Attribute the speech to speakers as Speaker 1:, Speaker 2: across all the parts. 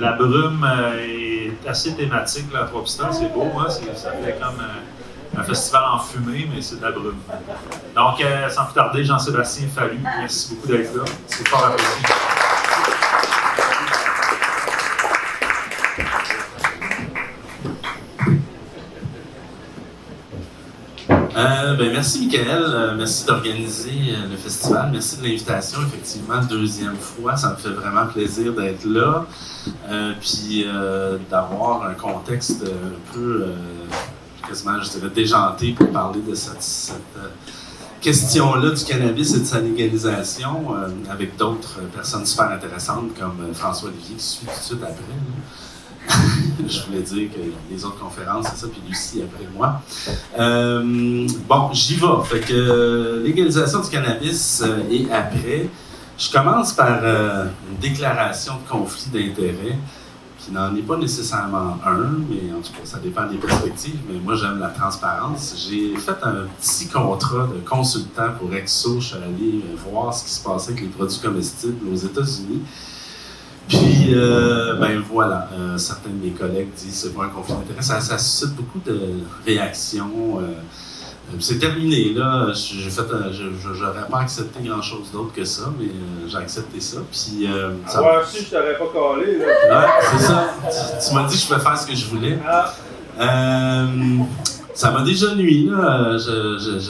Speaker 1: La brume est assez thématique, la Trois-Pistons, c'est beau, hein? Ça fait comme un festival en fumée, mais c'est de la brume. Donc, sans plus tarder, Jean-Sébastien Fallu, merci beaucoup d'être là. C'est fort apprécié.
Speaker 2: Merci Michael, merci d'organiser le festival, merci de l'invitation, effectivement, deuxième fois, ça me fait vraiment plaisir d'être là, puis d'avoir un contexte un peu, quasiment, je dirais, déjanté pour parler de cette question-là du cannabis et de sa légalisation, avec d'autres personnes super intéressantes comme François Olivier qui suit tout de suite après. Je voulais dire que les autres conférences, c'est ça, puis Lucie après moi. Bon, j'y vais. Fait que légalisation du cannabis et après, je commence par une déclaration de conflit d'intérêts qui n'en est pas nécessairement un, mais en tout cas, ça dépend des perspectives, mais moi, j'aime la transparence. J'ai fait un petit contrat de consultant pour Exo. Je suis allé voir ce qui se passait avec les produits comestibles aux États-Unis. Puis, voilà, certains de mes collègues disent que c'est pas un conflit d'intérêts. Ça suscite beaucoup de réactions. C'est terminé, là. J'aurais pas accepté grand-chose d'autre que ça, mais j'ai accepté ça. Puis,
Speaker 3: moi aussi, je t'aurais pas collé, là.
Speaker 2: Ouais, c'est ça. Tu m'as dit que je pouvais faire ce que je voulais. Ça m'a déjà nuit, là.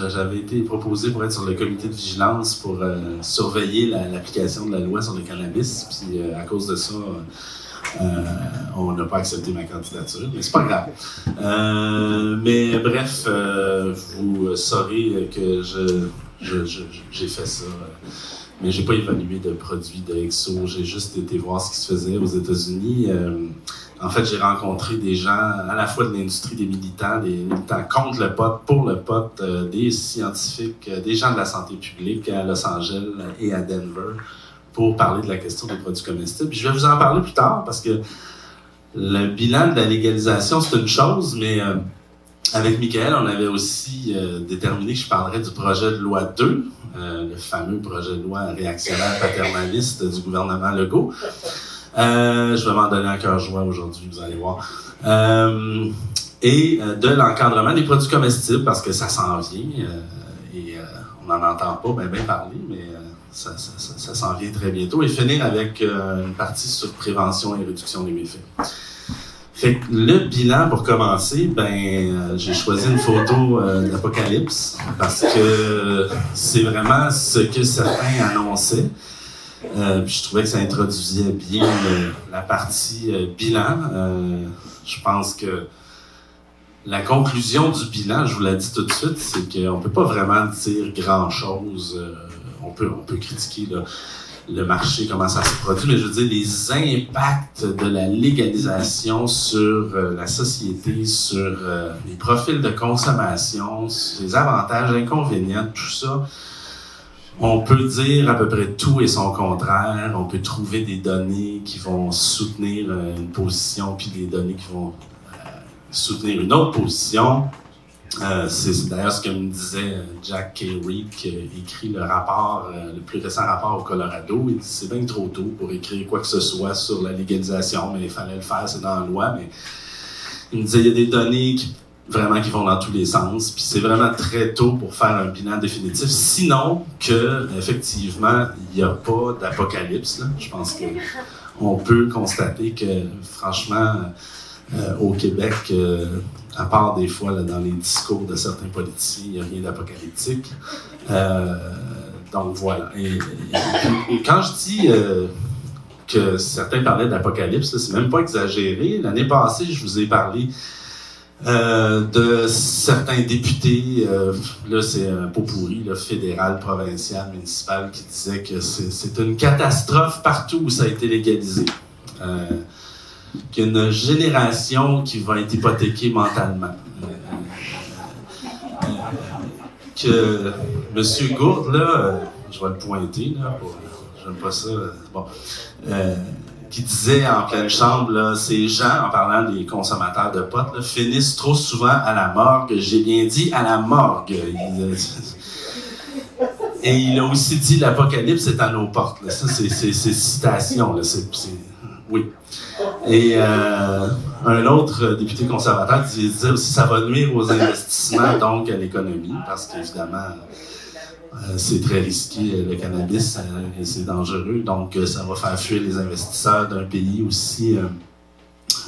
Speaker 2: J'avais été proposé pour être sur le comité de vigilance pour surveiller l'application de la loi sur le cannabis. Puis à cause de ça, on n'a pas accepté ma candidature. Mais c'est pas grave. Mais bref, vous saurez que j'ai fait ça. Mais j'ai pas évalué de produits de Exo. J'ai juste été voir ce qui se faisait aux États-Unis. En fait, j'ai rencontré des gens à la fois de l'industrie, des militants contre le pot, pour le pot, des scientifiques, des gens de la santé publique à Los Angeles et à Denver pour parler de la question des produits comestibles. Puis je vais vous en parler plus tard parce que le bilan de la légalisation, c'est une chose, mais avec Michael, on avait aussi déterminé que je parlerais du projet de loi 2, le fameux projet de loi réactionnaire paternaliste du gouvernement Legault. Je vais m'en donner à cœur joie aujourd'hui, vous allez voir. Et de l'encadrement des produits comestibles, parce que ça s'en vient, et on n'en entend pas bien parler, mais ça s'en vient très bientôt. Et finir avec une partie sur prévention et réduction des méfaits. Fait que le bilan, pour commencer, j'ai choisi une photo de l'Apocalypse, parce que c'est vraiment ce que certains annonçaient. Puis je trouvais que ça introduisait bien la partie bilan. Je pense que la conclusion du bilan, je vous l'ai dit tout de suite, c'est qu'on peut pas vraiment dire grand-chose. On peut critiquer le marché, comment ça se produit, mais je veux dire, les impacts de la légalisation sur la société, sur les profils de consommation, sur les avantages, inconvénients, tout ça. On peut dire à peu près tout et son contraire. On peut trouver des données qui vont soutenir une position, puis des données qui vont soutenir une autre position. C'est d'ailleurs ce que me disait Jack Kerry, qui écrit le rapport, le plus récent rapport au Colorado. Il dit c'est bien trop tôt pour écrire quoi que ce soit sur la légalisation, mais il fallait le faire, c'est dans la loi. Mais il me disait il y a des données qui vont dans tous les sens, puis c'est vraiment très tôt pour faire un bilan définitif, sinon que effectivement il n'y a pas d'apocalypse. Là. Je pense que on peut constater que franchement au Québec, à part des fois là, dans les discours de certains politiciens, il n'y a rien d'apocalyptique. Donc voilà. Et quand je dis que certains parlaient d'apocalypse, là, c'est même pas exagéré. L'année passée, je vous ai parlé de certains députés, là c'est un pot pourri, là, fédéral, provincial, municipal, qui disaient que c'est une catastrophe partout où ça a été légalisé. Qu'il y a une génération qui va être hypothéquée mentalement. Que M. Gourde, là, je vais le pointer, là, j'aime pas ça, bon, qui disait en pleine chambre, là, ces gens, en parlant des consommateurs de pot, là, finissent trop souvent à la morgue. J'ai bien dit à la morgue. Et il a aussi dit l'apocalypse est à nos portes. Là. Ça, c'est citation. Là. Oui. Et un autre député conservateur disait aussi que ça va nuire aux investissements, donc à l'économie, parce qu'évidemment, c'est très risqué, le cannabis, et c'est dangereux, donc ça va faire fuir les investisseurs d'un pays aussi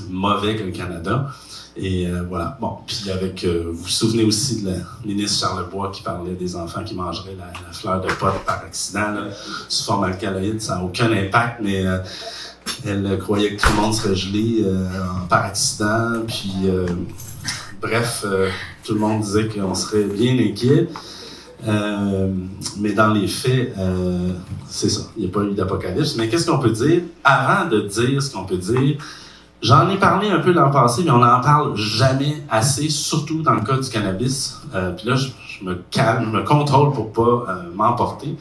Speaker 2: mauvais que le Canada. Et voilà. Bon, puis avec, vous vous souvenez aussi de la ministre Charlebois qui parlait des enfants qui mangeraient la fleur de pot par accident, là, sous forme alcaloïde, ça n'a aucun impact, mais elle croyait que tout le monde serait gelé par accident, puis bref, tout le monde disait qu'on serait bien inquiet. Mais dans les faits, c'est ça, il n'y a pas eu d'apocalypse. Mais qu'est-ce qu'on peut dire? Avant de dire ce qu'on peut dire, j'en ai parlé un peu dans le passé, mais on n'en parle jamais assez, surtout dans le cas du cannabis. Puis là, je me calme, je me contrôle pour pas m'emporter,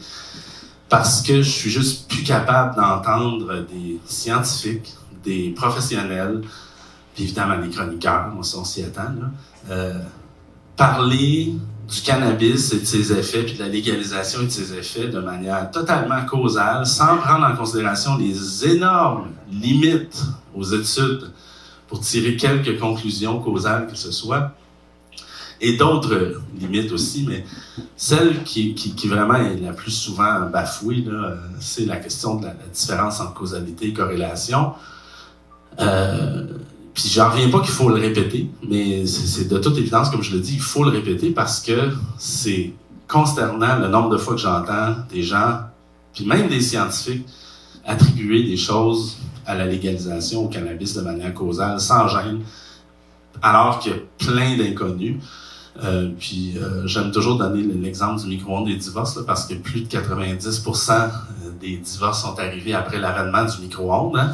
Speaker 2: parce que je suis juste plus capable d'entendre des scientifiques, des professionnels, puis évidemment des chroniqueurs, moi, si on s'y attend, là, parler du cannabis et de ses effets, puis de la légalisation et de ses effets de manière totalement causale, sans prendre en considération les énormes limites aux études pour tirer quelques conclusions causales que ce soit, et d'autres limites aussi, mais celle qui vraiment est la plus souvent bafouée, là, c'est la question de la différence entre causalité et corrélation. Puis j'en reviens pas qu'il faut le répéter, mais c'est de toute évidence, comme je le dis, il faut le répéter parce que c'est consternant le nombre de fois que j'entends des gens, puis même des scientifiques, attribuer des choses à la légalisation au cannabis de manière causale, sans gêne, alors qu'il y a plein d'inconnus. Puis j'aime toujours donner l'exemple du micro-ondes des divorces, là, parce que plus de 90% des divorces sont arrivés après l'avènement du micro-ondes. Hein?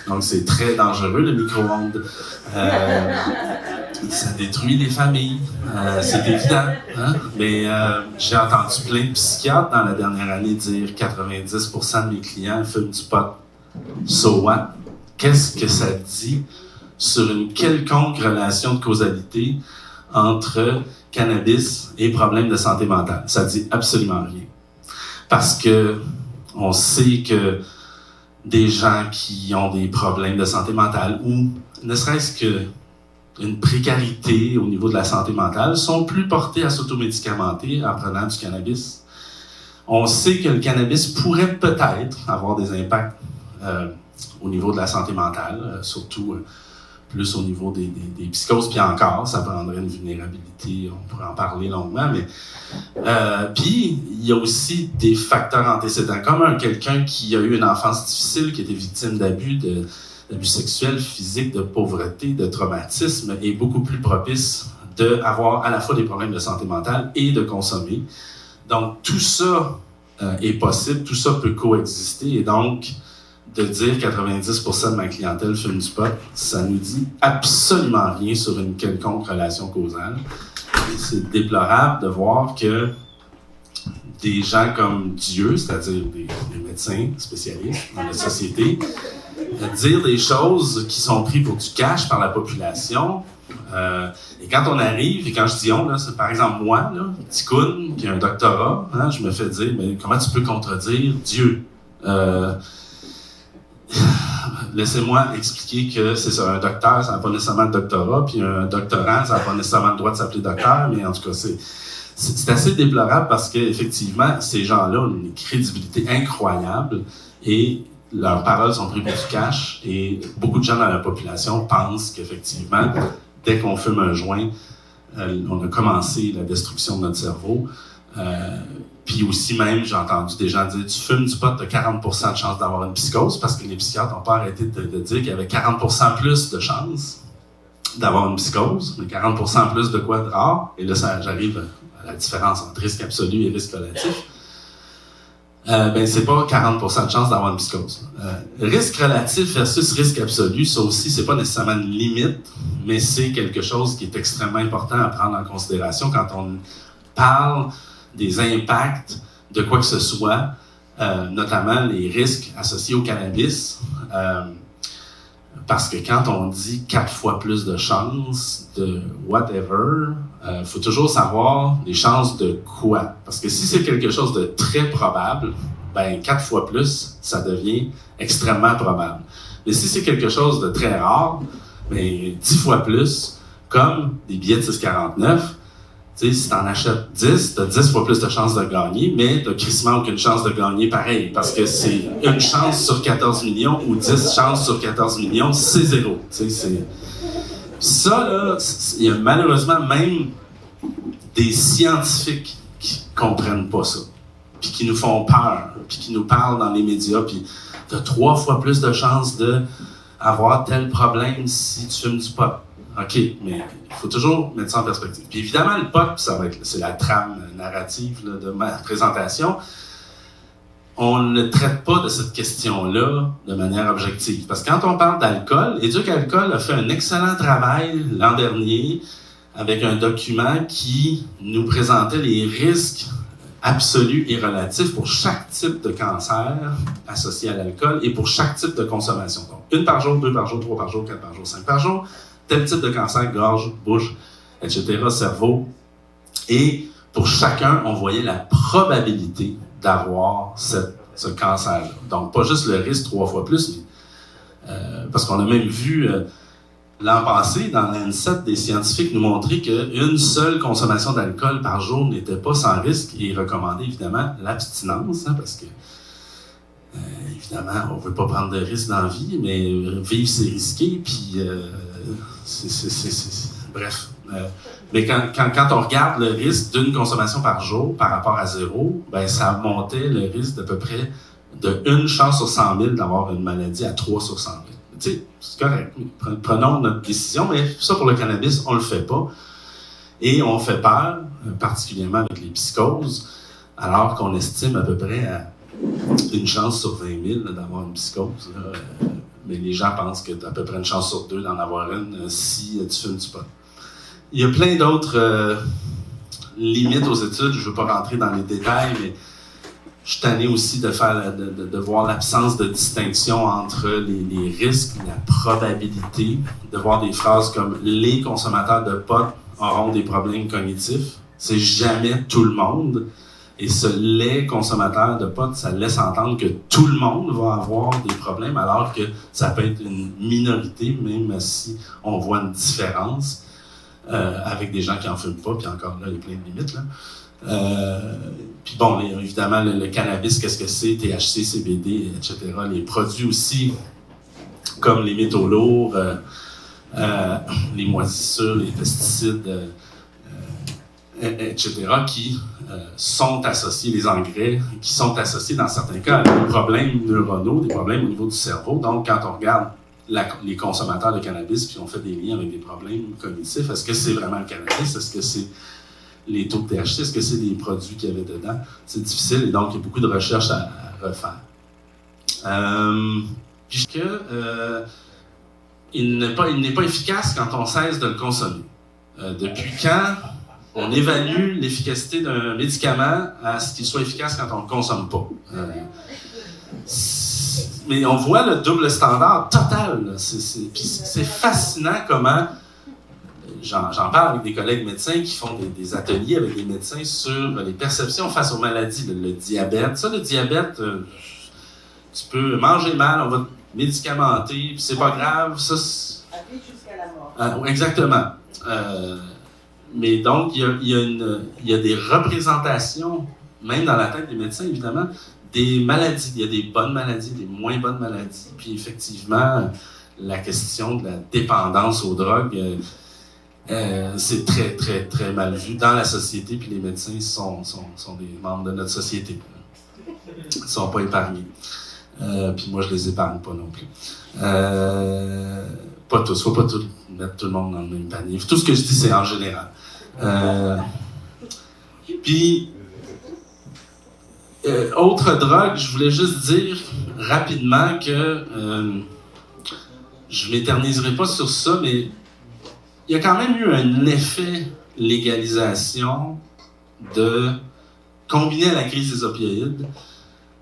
Speaker 2: Donc c'est très dangereux, le micro-ondes. Ça détruit les familles, c'est évident. Hein? Mais j'ai entendu plein de psychiatres dans la dernière année dire 90% de mes clients fument du pot. So what? Qu'est-ce que ça dit sur une quelconque relation de causalité entre cannabis et problèmes de santé mentale? Ça dit absolument rien. Parce que on sait que des gens qui ont des problèmes de santé mentale ou ne serait-ce qu'une précarité au niveau de la santé mentale sont plus portés à s'automédicamenter en prenant du cannabis. On sait que le cannabis pourrait peut-être avoir des impacts au niveau de la santé mentale, surtout plus au niveau des psychoses, puis encore, ça prendrait une vulnérabilité, on pourrait en parler longuement, mais puis il y a aussi des facteurs antécédents, comme quelqu'un qui a eu une enfance difficile, qui était victime d'abus sexuels, physiques, de pauvreté, de traumatisme, est beaucoup plus propice d'avoir à la fois des problèmes de santé mentale et de consommer. Donc tout ça est possible, tout ça peut coexister, et donc de dire 90% de ma clientèle fume du pot, ça nous dit absolument rien sur une quelconque relation causale. Et c'est déplorable de voir que des gens comme Dieu, c'est-à-dire des médecins spécialistes dans la société, dire des choses qui sont prises pour du cash par la population. Et quand on arrive, et quand je dis on, là, c'est par exemple moi, là, Ticoun, qui a un doctorat, hein, je me fais dire, mais comment tu peux contredire Dieu? Laissez-moi expliquer que c'est ça, un docteur, ça n'a pas nécessairement de doctorat, puis un doctorant, ça n'a pas nécessairement le droit de s'appeler docteur, mais en tout cas, c'est assez déplorable parce qu'effectivement, ces gens-là ont une crédibilité incroyable et leurs paroles sont prises pour du cash, et beaucoup de gens dans la population pensent qu'effectivement, dès qu'on fume un joint, on a commencé la destruction de notre cerveau. Puis aussi même, j'ai entendu des gens dire « Tu fumes du pot, tu as 40% de chance d'avoir une psychose », parce que les psychiatres n'ont pas arrêté de dire qu'il y avait 40% plus de chances d'avoir une psychose, mais 40% plus de quoi de rare. Et là, j'arrive à la différence entre risque absolu et risque relatif. C'est pas 40% de chance d'avoir une psychose. Risque relatif versus risque absolu, ça aussi, c'est pas nécessairement une limite, mais c'est quelque chose qui est extrêmement important à prendre en considération quand on parle des impacts de quoi que ce soit, notamment les risques associés au cannabis. Parce que quand on dit 4 fois plus de chances de whatever, faut toujours savoir les chances de quoi. Parce que si c'est quelque chose de très probable, 4 fois plus, ça devient extrêmement probable. Mais si c'est quelque chose de très rare, mais 10 fois plus, comme des billets de 6,49, tu sais, si t'en achètes 10, t'as 10 fois plus de chances de gagner, mais t'as crissement aucune chance de gagner pareil, parce que c'est une chance sur 14 millions ou 10 chances sur 14 millions, c'est zéro. Tu sais, c'est... Ça, là, il y a malheureusement même des scientifiques qui comprennent pas ça, puis qui nous font peur, puis qui nous parlent dans les médias, puis t'as 3 fois plus de chances d'avoir tel problème si tu fumes du pot. OK, mais il faut toujours mettre ça en perspective. Puis évidemment, le pot, c'est la trame narrative là, de ma présentation. On ne traite pas de cette question-là de manière objective. Parce que quand on parle d'alcool, Éduc-Alcool a fait un excellent travail l'an dernier avec un document qui nous présentait les risques absolus et relatifs pour chaque type de cancer associé à l'alcool et pour chaque type de consommation. Donc, 1 par jour, 2 par jour, 3 par jour, 4 par jour, 5 par jour. Tel type de cancer, gorge, bouche, etc., cerveau. Et pour chacun, on voyait la probabilité d'avoir ce cancer-là. Donc, pas juste le risque 3 fois plus, mais, parce qu'on a même vu l'an passé, dans l'ANSET, des scientifiques nous montrer qu'une seule consommation d'alcool par jour n'était pas sans risque et recommander évidemment l'abstinence, hein, parce que évidemment, on ne veut pas prendre de risques dans la vie, mais vivre, c'est risqué, puis bref. Mais quand on regarde le risque d'une consommation par jour par rapport à 0, ben ça montait le risque d'à peu près de 1 chance sur 100 000 d'avoir une maladie à 3 sur 100 000. Tu sais, c'est correct. Prenons notre décision, mais ça pour le cannabis, on le fait pas. Et on fait peur, particulièrement avec les psychoses, alors qu'on estime à peu près à 1 chance sur 20 000 d'avoir une psychose. Mais les gens pensent que tu as à peu près 1 chance sur 2 d'en avoir une si tu fumes du pot. Il y a plein d'autres limites aux études. Je ne veux pas rentrer dans les détails, mais je suis tanné aussi de voir l'absence de distinction entre les risques, la probabilité, de voir des phrases comme « les consommateurs de pot auront des problèmes cognitifs ». C'est jamais tout le monde. Et les consommateurs de pot, ça laisse entendre que tout le monde va avoir des problèmes, alors que ça peut être une minorité, même si on voit une différence avec des gens qui en fument pas, puis encore là, il y a plein de limites, là. Puis bon, évidemment, le cannabis, qu'est-ce que c'est? THC, CBD, etc. Les produits aussi, comme les métaux lourds, les moisissures, les pesticides, etc., qui sont associés, les engrais, qui sont associés dans certains cas à des problèmes neuronaux, des problèmes au niveau du cerveau. Donc, quand on regarde les consommateurs de cannabis, puis on fait des liens avec des problèmes cognitifs, est-ce que c'est vraiment le cannabis? Est-ce que c'est les taux de THC? Est-ce que c'est des produits qu'il y avait dedans? C'est difficile, et donc il y a beaucoup de recherches à refaire. Puisque il n'est pas efficace quand on cesse de le consommer. Depuis quand on évalue l'efficacité d'un médicament à ce qu'il soit efficace quand on ne le consomme pas? Mais on voit le double standard total. C'est fascinant comment... J'en parle avec des collègues médecins qui font des ateliers avec des médecins sur les perceptions face aux maladies, le diabète. Ça, le diabète, tu peux manger mal, on va te médicamenter, puis c'est pas grave. Ça,
Speaker 4: aller jusqu'à la mort.
Speaker 2: Exactement. Mais donc, il y a des représentations, même dans la tête des médecins, évidemment, des maladies. Il y a des bonnes maladies, des moins bonnes maladies. Puis effectivement, la question de la dépendance aux drogues, c'est très, très, très mal vu dans la société, puis les médecins sont des membres de notre société. Ils ne sont pas épargnés. Puis moi, je les épargne pas non plus. Pas tous. Faut pas mettre tout le monde dans le même panier. Tout ce que je dis, c'est en général. Puis, autre drogue, je voulais juste dire rapidement que je m'éterniserai pas sur ça, mais il y a quand même eu un effet légalisation combiné à la crise des opioïdes.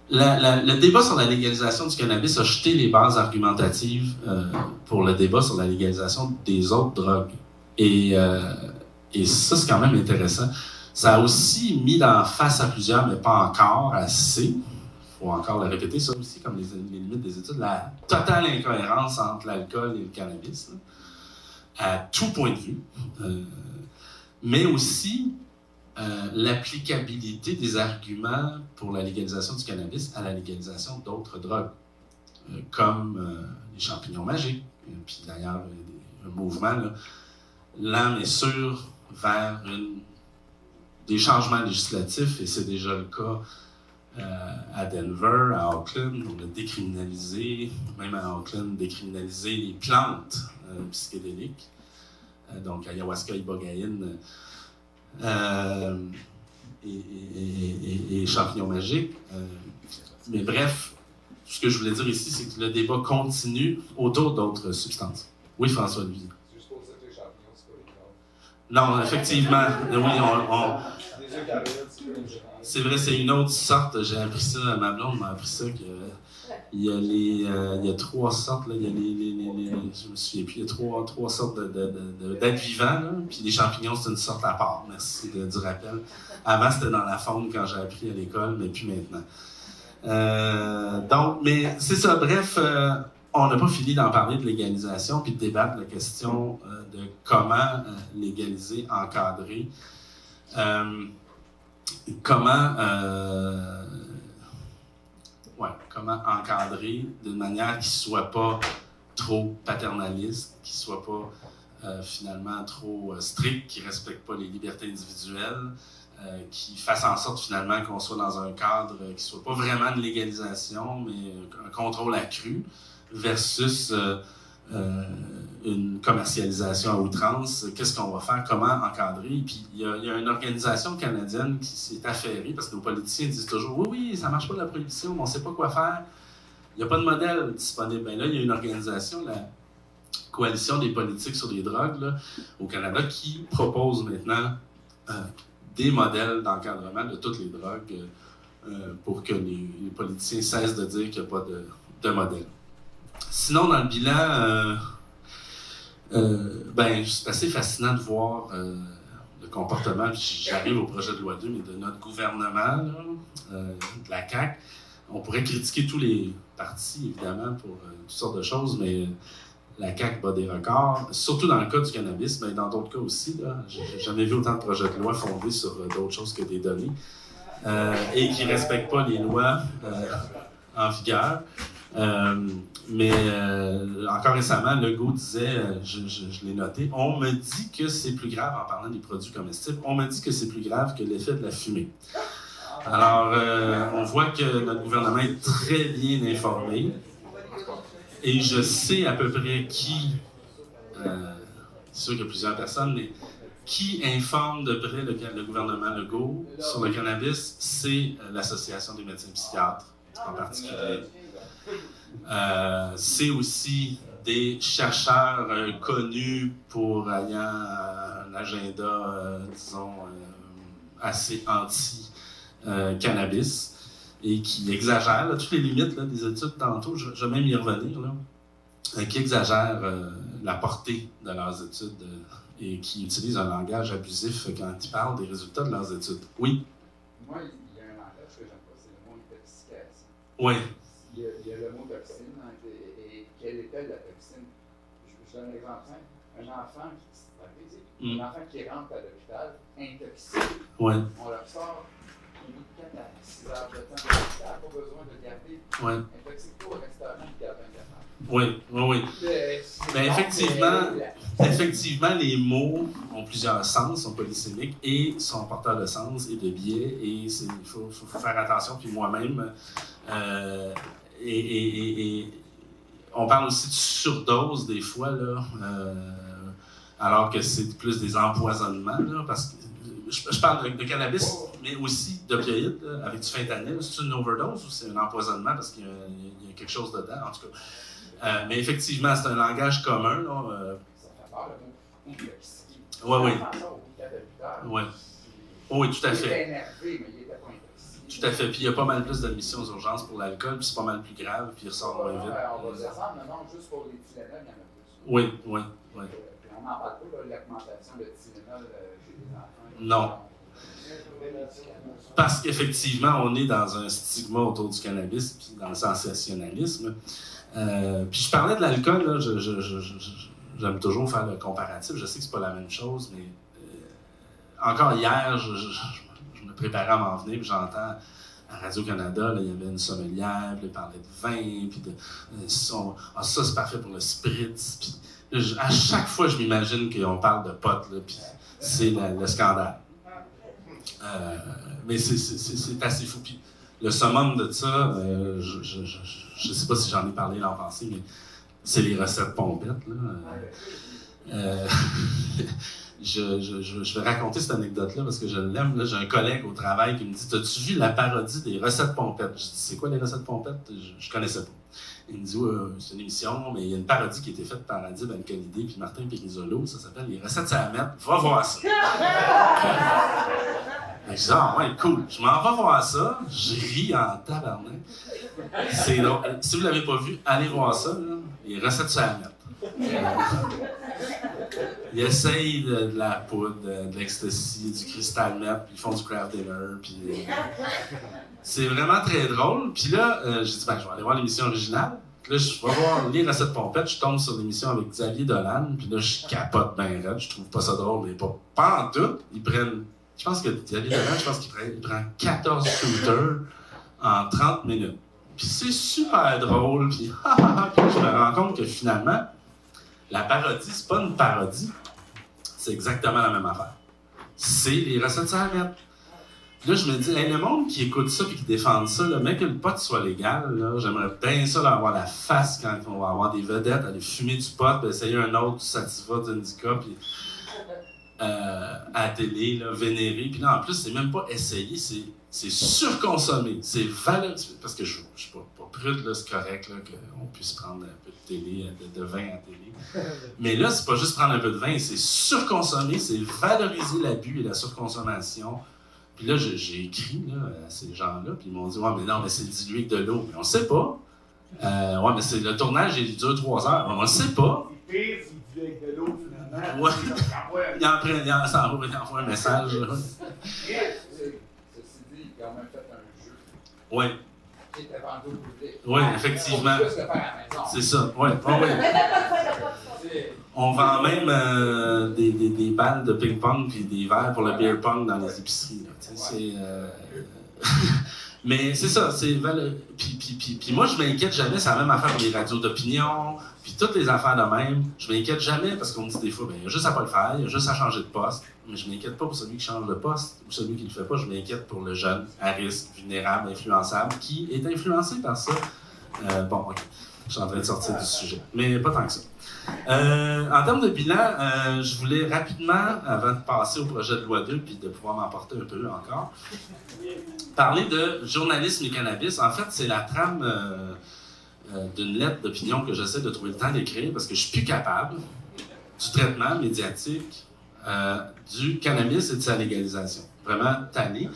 Speaker 2: Le débat sur la légalisation du cannabis a jeté les bases argumentatives pour le débat sur la légalisation des autres drogues. Et ça, c'est quand même intéressant. Ça a aussi mis face à plusieurs, mais pas encore assez. Il faut encore le répéter, ça aussi, comme les limites des études, la totale incohérence entre l'alcool et le cannabis, là, à tout point de vue, mais aussi l'applicabilité des arguments pour la légalisation du cannabis à la légalisation d'autres drogues, comme les champignons magiques. Puis d'ailleurs, un mouvement lent mais sûr vers des changements législatifs, et c'est déjà le cas à Denver, à Auckland. On a décriminalisé, même à Auckland, décriminalisé les plantes psychédéliques, donc ayahuasca, ibogaine et champignons magiques. Mais bref, ce que je voulais dire ici, c'est que le débat continue autour d'autres substances. Oui, François-Olivier.
Speaker 3: C'est juste pour ça que les champignons, c'est pas les plantes.
Speaker 2: Non, effectivement, oui, c'est vrai, c'est une autre sorte. J'ai appris ça, ma blonde m'a appris ça, il y a 3 sortes, là, il y a je me souviens plus, il y a trois sortes d'êtres vivants, là, puis les champignons, c'est une sorte à part. Merci du rappel. Avant, c'était dans la faune quand j'ai appris à l'école, mais plus maintenant. Donc, mais c'est ça, bref, on n'a pas fini d'en parler de légalisation puis de débattre la question de comment légaliser, encadrer, comment encadrer d'une manière qui ne soit pas trop paternaliste, qui ne soit pas finalement trop stricte, qui ne respecte pas les libertés individuelles, qui fasse en sorte finalement qu'on soit dans un cadre qui ne soit pas vraiment de légalisation, mais un contrôle accru versus une commercialisation à outrance. Qu'est-ce qu'on va faire? Comment encadrer? Puis il y a une organisation canadienne qui s'est affairée, parce que nos politiciens disent toujours « Oui, ça ne marche pas la prohibition, mais on ne sait pas quoi faire. » Il n'y a pas de modèle disponible. Bien là, il y a une organisation, la Coalition des politiques sur les drogues là, au Canada, qui propose maintenant des modèles d'encadrement de toutes les drogues pour que les politiciens cessent de dire qu'il n'y a pas de modèle. Sinon, dans le bilan, c'est assez fascinant de voir le comportement, j'arrive au projet de loi 2, mais de notre gouvernement, là, de la CAQ. On pourrait critiquer tous les partis, évidemment, pour toutes sortes de choses, mais la CAQ bat des records, surtout dans le cas du cannabis, mais dans d'autres cas aussi. J'ai jamais vu autant de projets de loi fondés sur d'autres choses que des données et qui ne respectent pas les lois en vigueur. Mais encore récemment, Legault disait, je l'ai noté, on me dit que c'est plus grave, en parlant des produits comestibles, on me dit que c'est plus grave que l'effet de la fumée. Alors, on voit que notre gouvernement est très bien informé. Et je sais à peu près qui, c'est sûr qu'il y a plusieurs personnes, mais qui informe de près le gouvernement Legault sur le cannabis, c'est l'Association des médecins psychiatres en particulier. C'est aussi des chercheurs connus pour ayant un agenda, disons, assez anti-cannabis. Et qui exagèrent toutes les limites là, des études tantôt, je vais même y revenir, là, qui exagèrent la portée de leurs études et qui utilisent un langage abusif quand ils parlent des résultats de leurs études. Oui?
Speaker 5: Moi, il y a un langage que j'aime pas, c'est le mot intoxication.
Speaker 2: Oui.
Speaker 5: Il y a le mot toxine, et quelle était la toxine? Je donne un exemple simple. Un enfant qui rentre à l'hôpital, intoxiqué,
Speaker 2: ouais.
Speaker 5: On le sort. 4 à 6 heures de temps, tu n'as pas besoin de garder intoxique-toi au restaurant et garder un café.
Speaker 2: Oui. Mais effectivement, les mots ont plusieurs sens, sont polysémiques et sont porteurs de sens et de biais, et il faut faire attention. Puis moi-même, et on parle aussi de surdose des fois, là, alors que c'est plus des empoisonnements, là, parce que je parle de cannabis, mais aussi d'opioïdes, avec du fentanyl. C'est une overdose ou c'est un empoisonnement parce qu'il y a quelque chose dedans, en tout cas. Mais effectivement, c'est un langage commun. Là,
Speaker 5: ça fait peur, le mot intoxiqué.
Speaker 2: Oui, tout à fait.
Speaker 5: Il était énervé, mais il n'était pas intoxiqué.
Speaker 2: Tout à fait. Puis il y a pas mal plus d'admissions aux urgences pour l'alcool, puis c'est pas mal plus grave, puis il ressort moins vite.
Speaker 5: On va descendre, non, juste pour les Tylenol, il y en a plus.
Speaker 2: Oui.
Speaker 5: Puis on n'en parle pas, l'augmentation de Tylenol chez les enfants.
Speaker 2: Non. Parce qu'effectivement, on est dans un stigma autour du cannabis, puis dans le sensationnalisme. Puis je parlais de l'alcool, là, j'aime toujours faire le comparatif. Je sais que c'est pas la même chose, mais encore hier, je me préparais à m'en venir, puis j'entends à Radio-Canada, là, il y avait une sommelière, puis elle parlait de vin, puis ça c'est parfait pour le spritz. Puis à chaque fois, je m'imagine qu'on parle de potes, là, puis c'est le scandale. Mais c'est assez fou. Puis le summum de ça, je sais pas si j'en ai parlé l'an passé, mais c'est les recettes pompettes, là. Je vais raconter cette anecdote-là parce que je l'aime. Là, j'ai un collègue au travail qui me dit « T'as-tu vu la parodie des recettes pompettes? » Je dis « C'est quoi les recettes pompettes? » Je connaissais pas. Il me dit ouais, « C'est une émission, mais il y a une parodie qui a été faite par Adib Al-Khalidi puis Martin Périsolo. Ça s'appelle « Les recettes à mettre. Va voir ça. » Je dis « Ah ouais, cool. Je m'en vais voir ça. » Je ris en tabarnak. C'est drôle. Si vous l'avez pas vu, allez voir ça. Là. Les recettes à mettre. Ils essayent de la poudre, de l'ecstasy, du crystal meth, puis ils font du craft dinner, puis c'est vraiment très drôle. Puis là, j'ai dit, je vais aller voir l'émission originale. Puis là, je vais voir les recettes pompettes, je tombe sur l'émission avec Xavier Dolan, puis là, je capote ben raide, je trouve pas ça drôle, mais pas en tout. Ils prennent, je pense que Xavier Dolan, il prend 14 shooters en 30 minutes. Puis c'est super drôle, puis je me rends compte que finalement, la parodie, c'est pas une parodie. C'est exactement la même affaire. C'est les recettes à mettre. Là, je me dis, hey, le monde qui écoute ça et qui défend ça, là, mais que le pot soit légal, là, j'aimerais bien ça avoir la face quand on va avoir des vedettes, aller fumer du pot, puis essayer un autre du Sativa, du Indica, puis à la télé, là, vénérer. Puis là, en plus, c'est même pas essayer, c'est surconsommé. C'est valorisé. Parce que je suis pas prude, là, c'est correct là, qu'on puisse prendre un peu de télé, de vin à télé. Mais là, c'est pas juste prendre un peu de vin, c'est surconsommer, c'est valoriser l'abus et la surconsommation. Puis là, j'ai écrit là, à ces gens-là, puis ils m'ont dit « Ouais, mais non, mais c'est dilué avec de l'eau. » Mais on sait pas. Ouais, mais le tournage, il dure 3 heures. On ne sait pas.
Speaker 5: C'est pire, c'est dilué avec de l'eau, finalement.
Speaker 2: Ouais. Il envoie un message.
Speaker 5: Ceci dit, il a quand même fait un jeu.
Speaker 2: Oui.
Speaker 5: Qui était vendu au public.
Speaker 2: Oui, effectivement.
Speaker 5: On peut juste le faire à la maison.
Speaker 2: C'est ça, oui. On vend même des balles de ping-pong puis des verres pour le beer pong dans les épiceries. Mais c'est ça, puis moi je m'inquiète jamais, c'est la même affaire pour les radios d'opinion, puis toutes les affaires de même. Je m'inquiète jamais parce qu'on me dit des fois, il y a juste à pas le faire, il y a juste à changer de poste. Mais je m'inquiète pas pour celui qui change de poste ou celui qui le fait pas, je m'inquiète pour le jeune, à risque, vulnérable, influençable, qui est influencé par ça. Bon, ok, je suis en train de sortir du sujet, mais pas tant que ça. En termes de bilan, je voulais rapidement, avant de passer au projet de loi 2 puis de pouvoir m'emporter un peu encore, parler de journalisme et cannabis. En fait, c'est la trame d'une lettre d'opinion que j'essaie de trouver le temps d'écrire parce que je suis plus capable du traitement médiatique du cannabis et de sa légalisation. Vraiment tanné.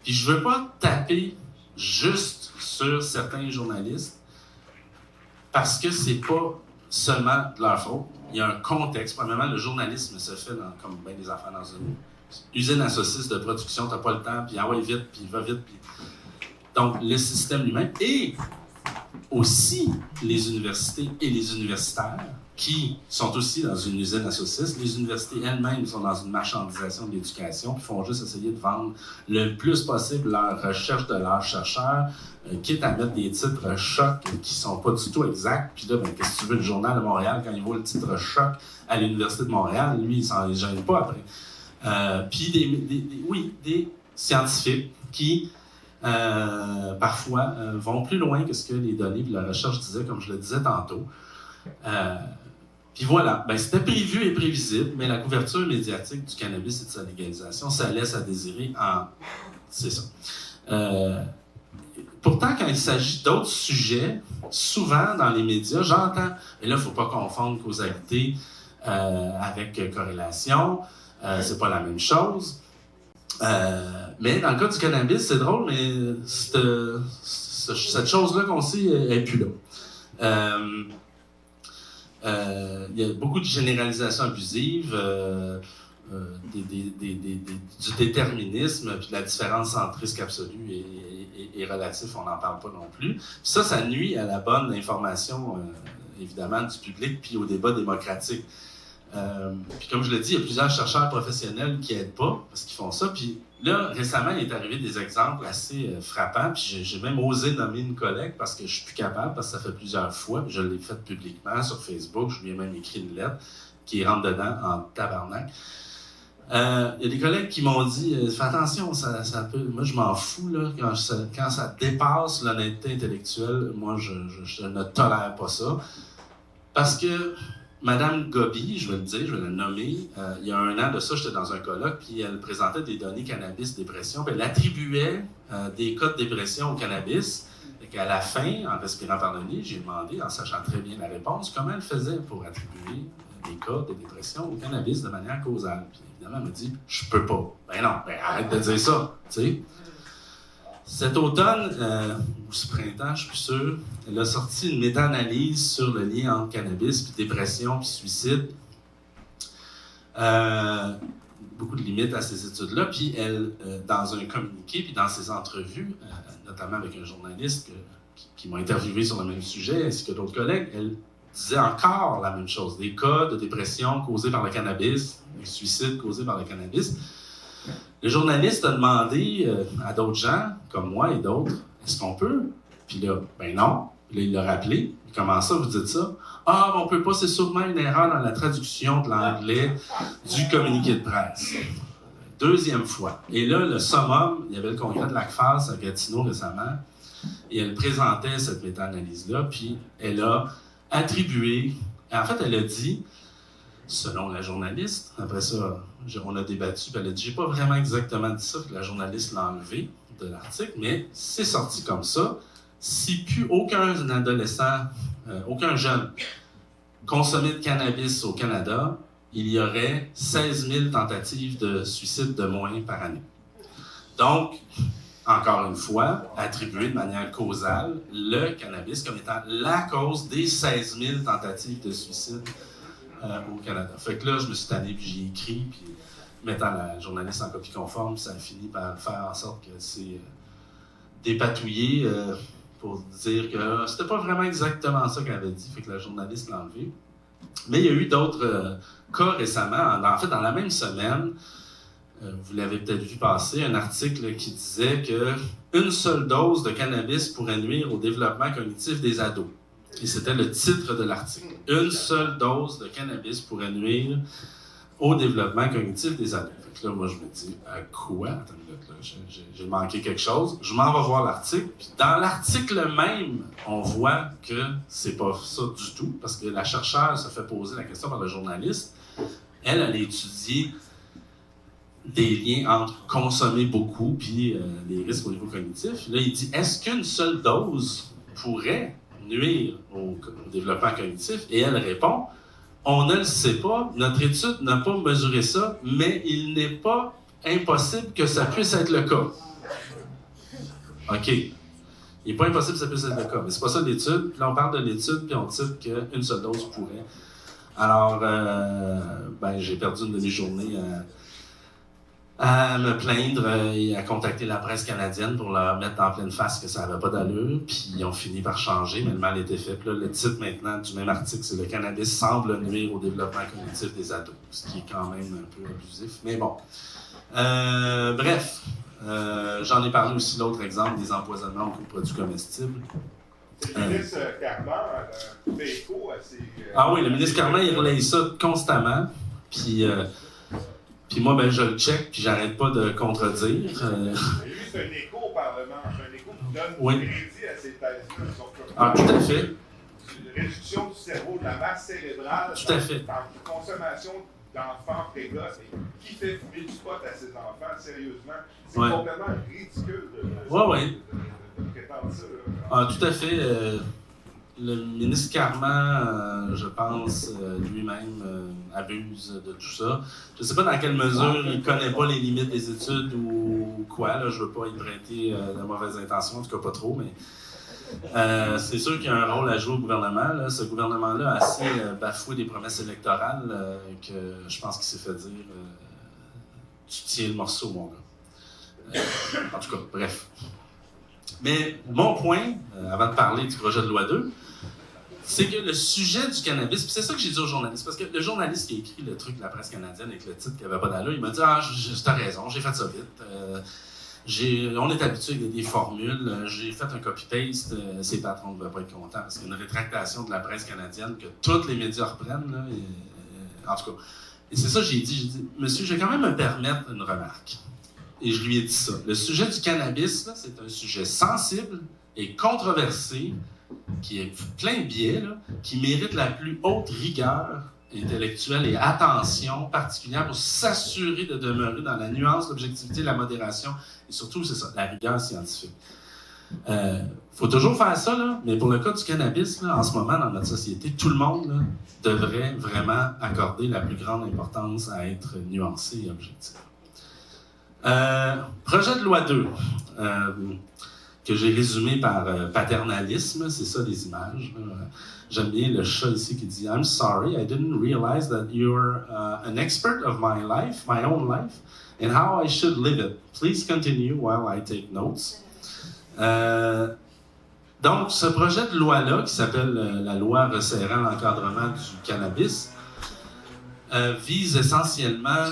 Speaker 2: Puis je veux pas taper juste sur certains journalistes parce que c'est pas seulement de leur faute. Il y a un contexte. Premièrement, le journalisme se fait comme bien des affaires dans une usine à saucisses de production. T'as pas le temps, puis envoie vite, puis va vite. Puis... Donc, le système lui-même. Et aussi les universités et les universitaires qui sont aussi dans une usine à saucisses. Les universités elles-mêmes sont dans une marchandisation de l'éducation, qui font juste essayer de vendre le plus possible leur recherche de leurs chercheurs, quitte à mettre des titres choc qui sont pas du tout exacts. Puis là, qu'est-ce que tu veux, le Journal de Montréal, quand il voit le titre choc à l'Université de Montréal, lui, il s'en gêne pas après. Puis des scientifiques qui, parfois, vont plus loin que ce que les données et la recherche disaient, comme je le disais tantôt. Puis voilà, c'était prévu et prévisible, mais la couverture médiatique du cannabis et de sa légalisation, ça laisse à désirer c'est ça. Pourtant, quand il s'agit d'autres sujets, souvent dans les médias, j'entends, et là, il ne faut pas confondre causalité avec corrélation, c'est pas la même chose. Mais dans le cas du cannabis, c'est drôle, mais cette chose-là qu'on sait, elle n'est plus là. Il y a beaucoup de généralisations abusives. du déterminisme, puis de la différence entre risque absolu et relatif, on n'en parle pas non plus. Puis ça nuit à la bonne information, évidemment, du public, puis au débat démocratique. Puis comme je l'ai dit, il y a plusieurs chercheurs professionnels qui n'aident pas, parce qu'ils font ça. Puis là, récemment, il est arrivé des exemples assez frappants, puis j'ai même osé nommer une collègue, parce que je suis plus capable, parce que ça fait plusieurs fois, je l'ai fait publiquement sur Facebook, je lui ai même écrit une lettre qui rentre dedans en tabarnak. Il y a des collègues qui m'ont dit fais attention, ça peut. Moi, je m'en fous, là, quand ça dépasse l'honnêteté intellectuelle, moi, je ne tolère pas ça. Parce que Madame Gobi, je vais le dire, je vais la nommer, il y a 1 an de ça, j'étais dans un colloque, puis elle présentait des données cannabis-dépression, puis elle attribuait des cas de dépression au cannabis. Et qu'à la fin, en respirant par le nez, j'ai demandé, en sachant très bien la réponse, comment elle faisait pour attribuer des cas de dépression au cannabis de manière causale. Puis évidemment, elle m'a dit « Je peux pas ». Ben non, ben arrête de dire ça, tu sais. Cet automne, ou ce printemps, je suis plus sûr, elle a sorti une méta-analyse sur le lien entre cannabis, puis dépression, puis suicide. Beaucoup de limites à ces études-là. Puis elle, dans un communiqué, puis dans ses entrevues, notamment avec un journaliste qui m'a interviewé sur le même sujet, ainsi que d'autres collègues, elle disait encore la même chose. Des cas de dépression causés par le cannabis, des suicides causés par le cannabis. Le journaliste a demandé à d'autres gens, comme moi et d'autres, est-ce qu'on peut? Puis là, ben non. Puis là, il l'a rappelé. Comment ça, vous dites ça? Ah, ben on peut pas, c'est sûrement une erreur dans la traduction de l'anglais du communiqué de presse. 2e fois. Et là, le summum, il y avait le congrès de l'ACFAS à Gatineau récemment, et elle présentait cette méta-analyse-là, puis elle a attribué, en fait, elle a dit, selon la journaliste, après ça, on a débattu, puis elle a dit, j'ai pas vraiment exactement dit ça, que la journaliste l'a enlevé de l'article, mais c'est sorti comme ça. Si plus aucun adolescent, aucun jeune consommait de cannabis au Canada, il y aurait 16 000 tentatives de suicide de moins par année. Donc, encore une fois, attribué de manière causale le cannabis comme étant la cause des 16 000 tentatives de suicide au Canada. Fait que là, je me suis tanné, puis j'ai écrit, puis mettant la journaliste en copie conforme, ça a fini par faire en sorte que c'est dépatouillé pour dire que c'était pas vraiment exactement ça qu'elle avait dit, fait que la journaliste l'a enlevé. Mais il y a eu d'autres cas récemment, en fait, dans la même semaine, vous l'avez peut-être vu passer, un article qui disait qu'une seule dose de cannabis pourrait nuire au développement cognitif des ados. Et c'était le titre de l'article. Une seule dose de cannabis pourrait nuire au développement cognitif des ados. Fait que là, moi, je me dis, à quoi? Attends une minute, là, j'ai manqué quelque chose. Je m'en vais voir l'article. Puis dans l'article même, on voit que c'est pas ça du tout, parce que la chercheure se fait poser la question par le journaliste. Elle a étudié des liens entre consommer beaucoup puis les risques au niveau cognitif. Là, il dit, est-ce qu'une seule dose pourrait nuire au développement cognitif? Et elle répond, on ne le sait pas, notre étude n'a pas mesuré ça, mais il n'est pas impossible que ça puisse être le cas. OK. Il n'est pas impossible que ça puisse être le cas, mais c'est pas ça l'étude. Puis là, on parle de l'étude, puis on dit qu'une seule dose pourrait. Alors, j'ai perdu une demi-journée à me plaindre et à contacter la presse canadienne pour leur mettre en pleine face que ça n'avait pas d'allure, puis ils ont fini par changer, mais le mal était fait. Puis là, le titre maintenant du même article, c'est « Le cannabis semble nuire au développement cognitif des ados », ce qui est quand même un peu abusif, mais bon. Bref, j'en ai parlé aussi l'autre exemple des empoisonnements aux produits comestibles.
Speaker 3: Le ministre Carman fait écho à ces...
Speaker 2: Ah oui, le ministre Carman, il relaye ça constamment, puis moi, ben, je le check, puis j'arrête pas de contredire.
Speaker 3: Lui, c'est un écho au Parlement, c'est un écho qui donne crédit à ces thèses-là.
Speaker 2: Ah, tout à fait.
Speaker 3: Une réduction du cerveau, de la masse cérébrale,
Speaker 2: tout à fait.
Speaker 3: Dans la consommation d'enfants précoces. Et qui fait fumer du pot à ces enfants, sérieusement? C'est complètement ridicule de prétendre ça.
Speaker 2: Ah, tout à fait. Le ministre Carman, je pense, lui-même abuse de tout ça. Je ne sais pas dans quelle mesure il ne connaît pas les limites des études ou quoi. Là, je ne veux pas y prêter de mauvaises intentions, en tout cas pas trop, mais c'est sûr qu'il y a un rôle à jouer au gouvernement. Là. Ce gouvernement-là a assez bafoué des promesses électorales que je pense qu'il s'est fait dire tu tiens le morceau, mon gars. En tout cas, bref. Mais mon point, avant de parler du projet de loi 2, c'est que le sujet du cannabis, puis c'est ça que j'ai dit au journaliste, parce que le journaliste qui a écrit le truc de la presse canadienne avec le titre qui n'avait pas d'allure, il m'a dit « Ah, t'as raison, j'ai fait ça vite. On est habitué avec des formules, j'ai fait un copy-paste, ces patrons ne devaient pas être contents, parce qu'il y a une rétractation de la presse canadienne que tous les médias reprennent, là, en tout cas. Et c'est ça que j'ai dit, monsieur, je vais quand même me permettre une remarque. Et je lui ai dit ça. Le sujet du cannabis, là, c'est un sujet sensible et controversé, qui est plein de biais, là, qui mérite la plus haute rigueur intellectuelle et attention particulière pour s'assurer de demeurer dans la nuance, l'objectivité, la modération et surtout, c'est ça, la rigueur scientifique. Faut toujours faire ça, là, mais pour le cas du cannabis, là, en ce moment, dans notre société, tout le monde là, devrait vraiment accorder la plus grande importance à être nuancé et objectif. Projet de loi 2, que j'ai résumé par paternalisme, c'est ça les images. J'aime bien le chat ici qui dit « I'm sorry, I didn't realize that you're an expert of my life, my own life, and how I should live it. Please continue while I take notes. » Donc, ce projet de loi-là, qui s'appelle la loi resserrant l'encadrement du cannabis, vise essentiellement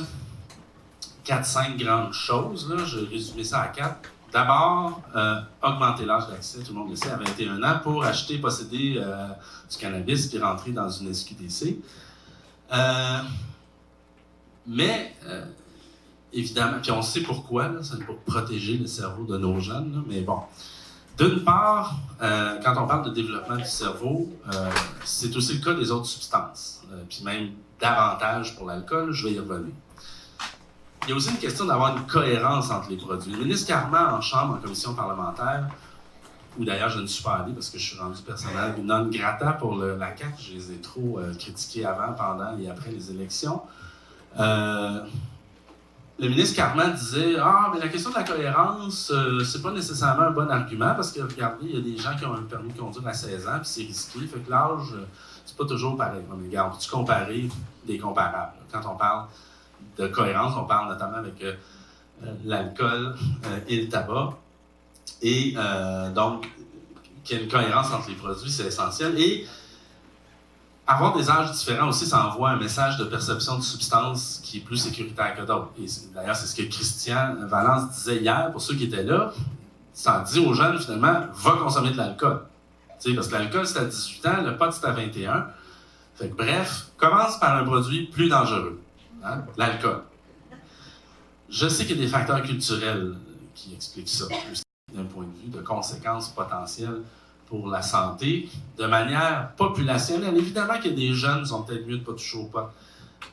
Speaker 2: 4-5 grandes choses. Là. Je vais résumer ça à 4. D'abord, augmenter l'âge d'accès, tout le monde le sait, à 21 ans, pour acheter, posséder du cannabis puis rentrer dans une SQDC. Mais, évidemment, puis on sait pourquoi, là, c'est pour protéger le cerveau de nos jeunes, là, mais bon. D'une part, quand on parle de développement du cerveau, c'est aussi le cas des autres substances, puis même davantage pour l'alcool, je vais y revenir. Il y a aussi une question d'avoir une cohérence entre les produits. Le ministre Carman, en chambre, en commission parlementaire, où d'ailleurs je ne suis pas allé parce que je suis rendu personnel non grata pour la CAQ, je les ai trop critiqués avant, pendant et après les élections. Le ministre Carman disait « Ah, mais la question de la cohérence, c'est pas nécessairement un bon argument parce que, regardez, il y a des gens qui ont un permis de conduire à 16 ans, puis c'est risqué, fait que l'âge, c'est pas toujours pareil. » Mais regarde, peux-tu comparer des comparables? Quand on parle de cohérence, on parle notamment avec l'alcool et le tabac. Et donc, qu'il y ait une cohérence entre les produits, c'est essentiel. Et avoir des âges différents aussi, ça envoie un message de perception de substance qui est plus sécuritaire que d'autres. Et d'ailleurs, c'est ce que Christian Valence disait hier, pour ceux qui étaient là. Ça dit aux jeunes, finalement, va consommer de l'alcool. Parce que l'alcool, c'est à 18 ans, le pot, c'est à 21. Fait que, bref, commence par un produit plus dangereux. Hein? L'alcool. Je sais qu'il y a des facteurs culturels qui expliquent ça, d'un point de vue de conséquences potentielles pour la santé, de manière populationnelle. Évidemment qu'il y a des jeunes qui sont peut-être mieux de ne pas toucher au pot,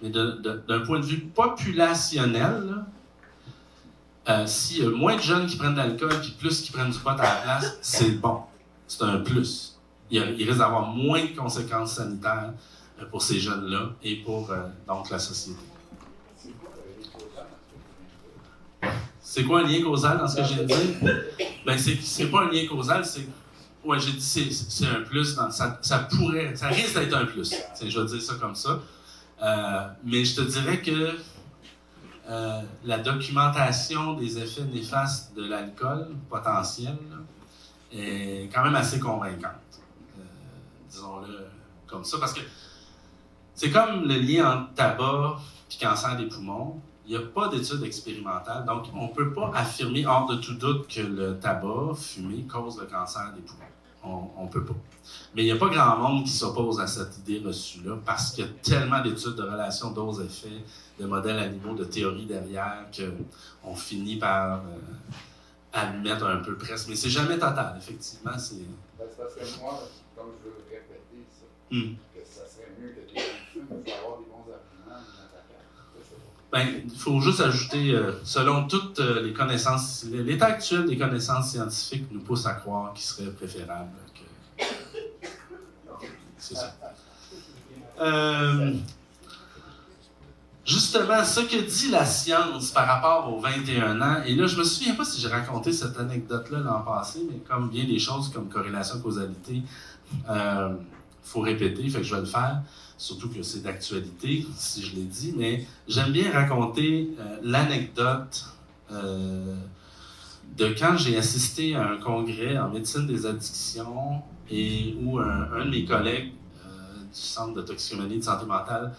Speaker 2: mais d'un point de vue populationnel, s'il y a moins de jeunes qui prennent de l'alcool puis plus qui prennent du pot à la place, c'est bon. C'est un plus. Il risque d'avoir moins de conséquences sanitaires pour ces jeunes-là et pour donc la société. C'est quoi un lien causal dans ce que j'ai dit? Ben, c'est pas un lien causal, c'est... Ouais, j'ai dit c'est un plus, ça risque d'être un plus. Je vais dire ça comme ça. Mais je te dirais que la documentation des effets néfastes de l'alcool potentiel là, est quand même assez convaincante. Disons-le comme ça, parce que c'est comme le lien entre tabac et cancer des poumons. Il n'y a pas d'études expérimentales, donc on ne peut pas affirmer hors de tout doute que le tabac fumé cause le cancer des poumons. On ne peut pas. Mais il n'y a pas grand monde qui s'oppose à cette idée reçue-là parce qu'il y a tellement d'études de relations dose-effet, de modèles animaux, de théories derrière qu'on finit par admettre un peu presque. Mais c'est jamais total, effectivement. C'est
Speaker 5: parce que moi, comme je veux répéter ça, que ça serait mieux que des films, il faut avoir des bons arguments.
Speaker 2: Ben, il faut juste ajouter, selon toutes les connaissances, l'état actuel des connaissances scientifiques nous pousse à croire qu'il serait préférable que... C'est ça. Justement, ce que dit la science par rapport aux 21 ans, et là, je me souviens pas si j'ai raconté cette anecdote-là l'an passé, mais comme bien des choses comme corrélation-causalité, faut répéter, fait que je vais le faire, surtout que c'est d'actualité, si je l'ai dit, mais j'aime bien raconter l'anecdote de quand j'ai assisté à un congrès en médecine des addictions et où un de mes collègues du Centre de toxicomanie et de santé mentale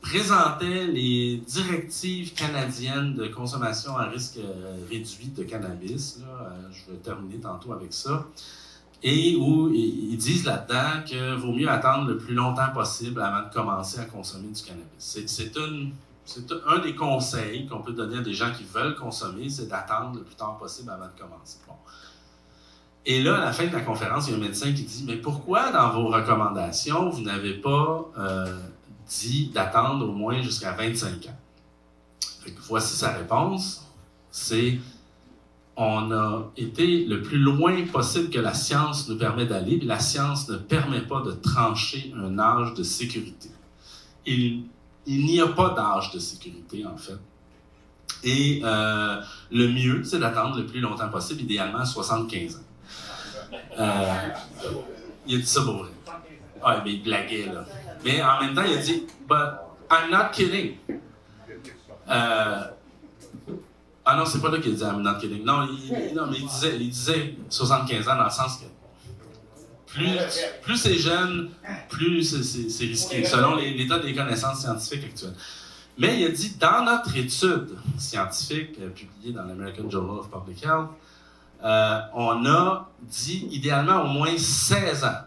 Speaker 2: présentait les directives canadiennes de consommation à risque réduit de cannabis. Là, je vais terminer tantôt avec ça. Et où ils disent là-dedans qu'il vaut mieux attendre le plus longtemps possible avant de commencer à consommer du cannabis. C'est un des conseils qu'on peut donner à des gens qui veulent consommer, c'est d'attendre le plus tard possible avant de commencer. Bon. Et là, à la fin de la conférence, il y a un médecin qui dit « Mais pourquoi dans vos recommandations, vous n'avez pas dit d'attendre au moins jusqu'à 25 ans? » Fait que voici sa réponse, c'est « On a été le plus loin possible que la science nous permet d'aller, puis la science ne permet pas de trancher un âge de sécurité. » Il n'y a pas d'âge de sécurité, en fait. Et le mieux, c'est d'attendre le plus longtemps possible, idéalement 75 ans. Il a dit ça pour vrai. Ah, mais il blaguait, là. Mais en même temps, il a dit « But I'm not kidding. » Ah non, c'est pas là qu'il a dit « I'm not kidding ». Non, mais il disait 75 ans dans le sens que plus c'est jeune, plus c'est risqué, selon l'état des connaissances scientifiques actuelles. Mais il a dit, dans notre étude scientifique publiée dans l'American Journal of Public Health, on a dit idéalement au moins 16 ans.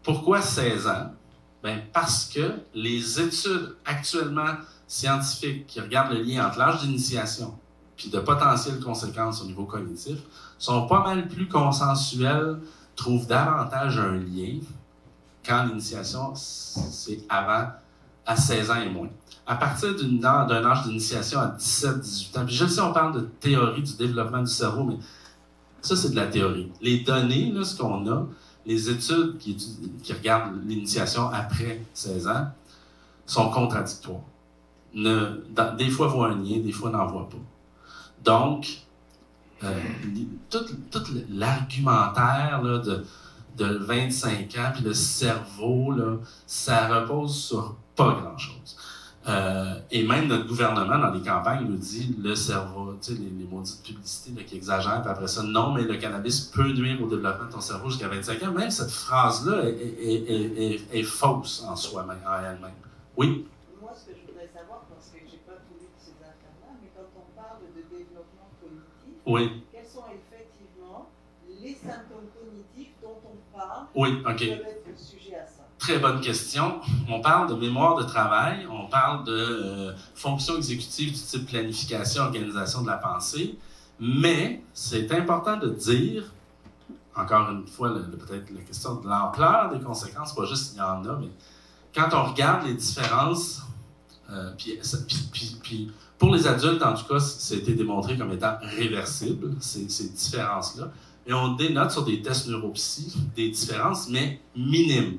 Speaker 2: Pourquoi 16 ans? Ben parce que les études actuellement scientifiques qui regardent le lien entre l'âge d'initiation puis de potentielles conséquences au niveau cognitif sont pas mal plus consensuelles, trouvent davantage un lien quand l'initiation, c'est avant, à 16 ans et moins. À partir d'un âge d'initiation à 17-18 ans, puis je sais, on parle de théorie du développement du cerveau, mais ça, c'est de la théorie. Les données, là, ce qu'on a, les études qui regardent l'initiation après 16 ans, sont contradictoires. Des fois, voient un lien, des fois, n'en voient pas. Donc, tout l'argumentaire là, de 25 ans, puis le cerveau, là, ça repose sur pas grand-chose. Et même notre gouvernement, dans les campagnes, nous dit le cerveau, tu sais, les maudites publicités là, qui exagèrent, puis après ça, non, mais le cannabis peut nuire au développement de ton cerveau jusqu'à 25 ans. Même cette phrase-là est fausse en soi-même, en elle-même. Oui?
Speaker 4: Moi, ce que je voudrais savoir, parce que je n'ai pas trouvé de ces affaires-là, mais quand on parle de développement cognitif,
Speaker 2: oui.
Speaker 4: Quels sont effectivement les symptômes cognitifs dont on parle
Speaker 2: oui,
Speaker 4: qui peuvent être sujet à ça?
Speaker 2: Très bonne question. On parle de mémoire de travail, on parle de fonctions exécutives du type planification, organisation de la pensée, mais c'est important de dire, encore une fois, peut-être la question de l'ampleur des conséquences, pas juste il y en a, mais quand on regarde les différences, puis pour les adultes, en tout cas, ça a été démontré comme étant réversible, ces différences-là, et on dénote sur des tests neuropsy des différences, mais minimes.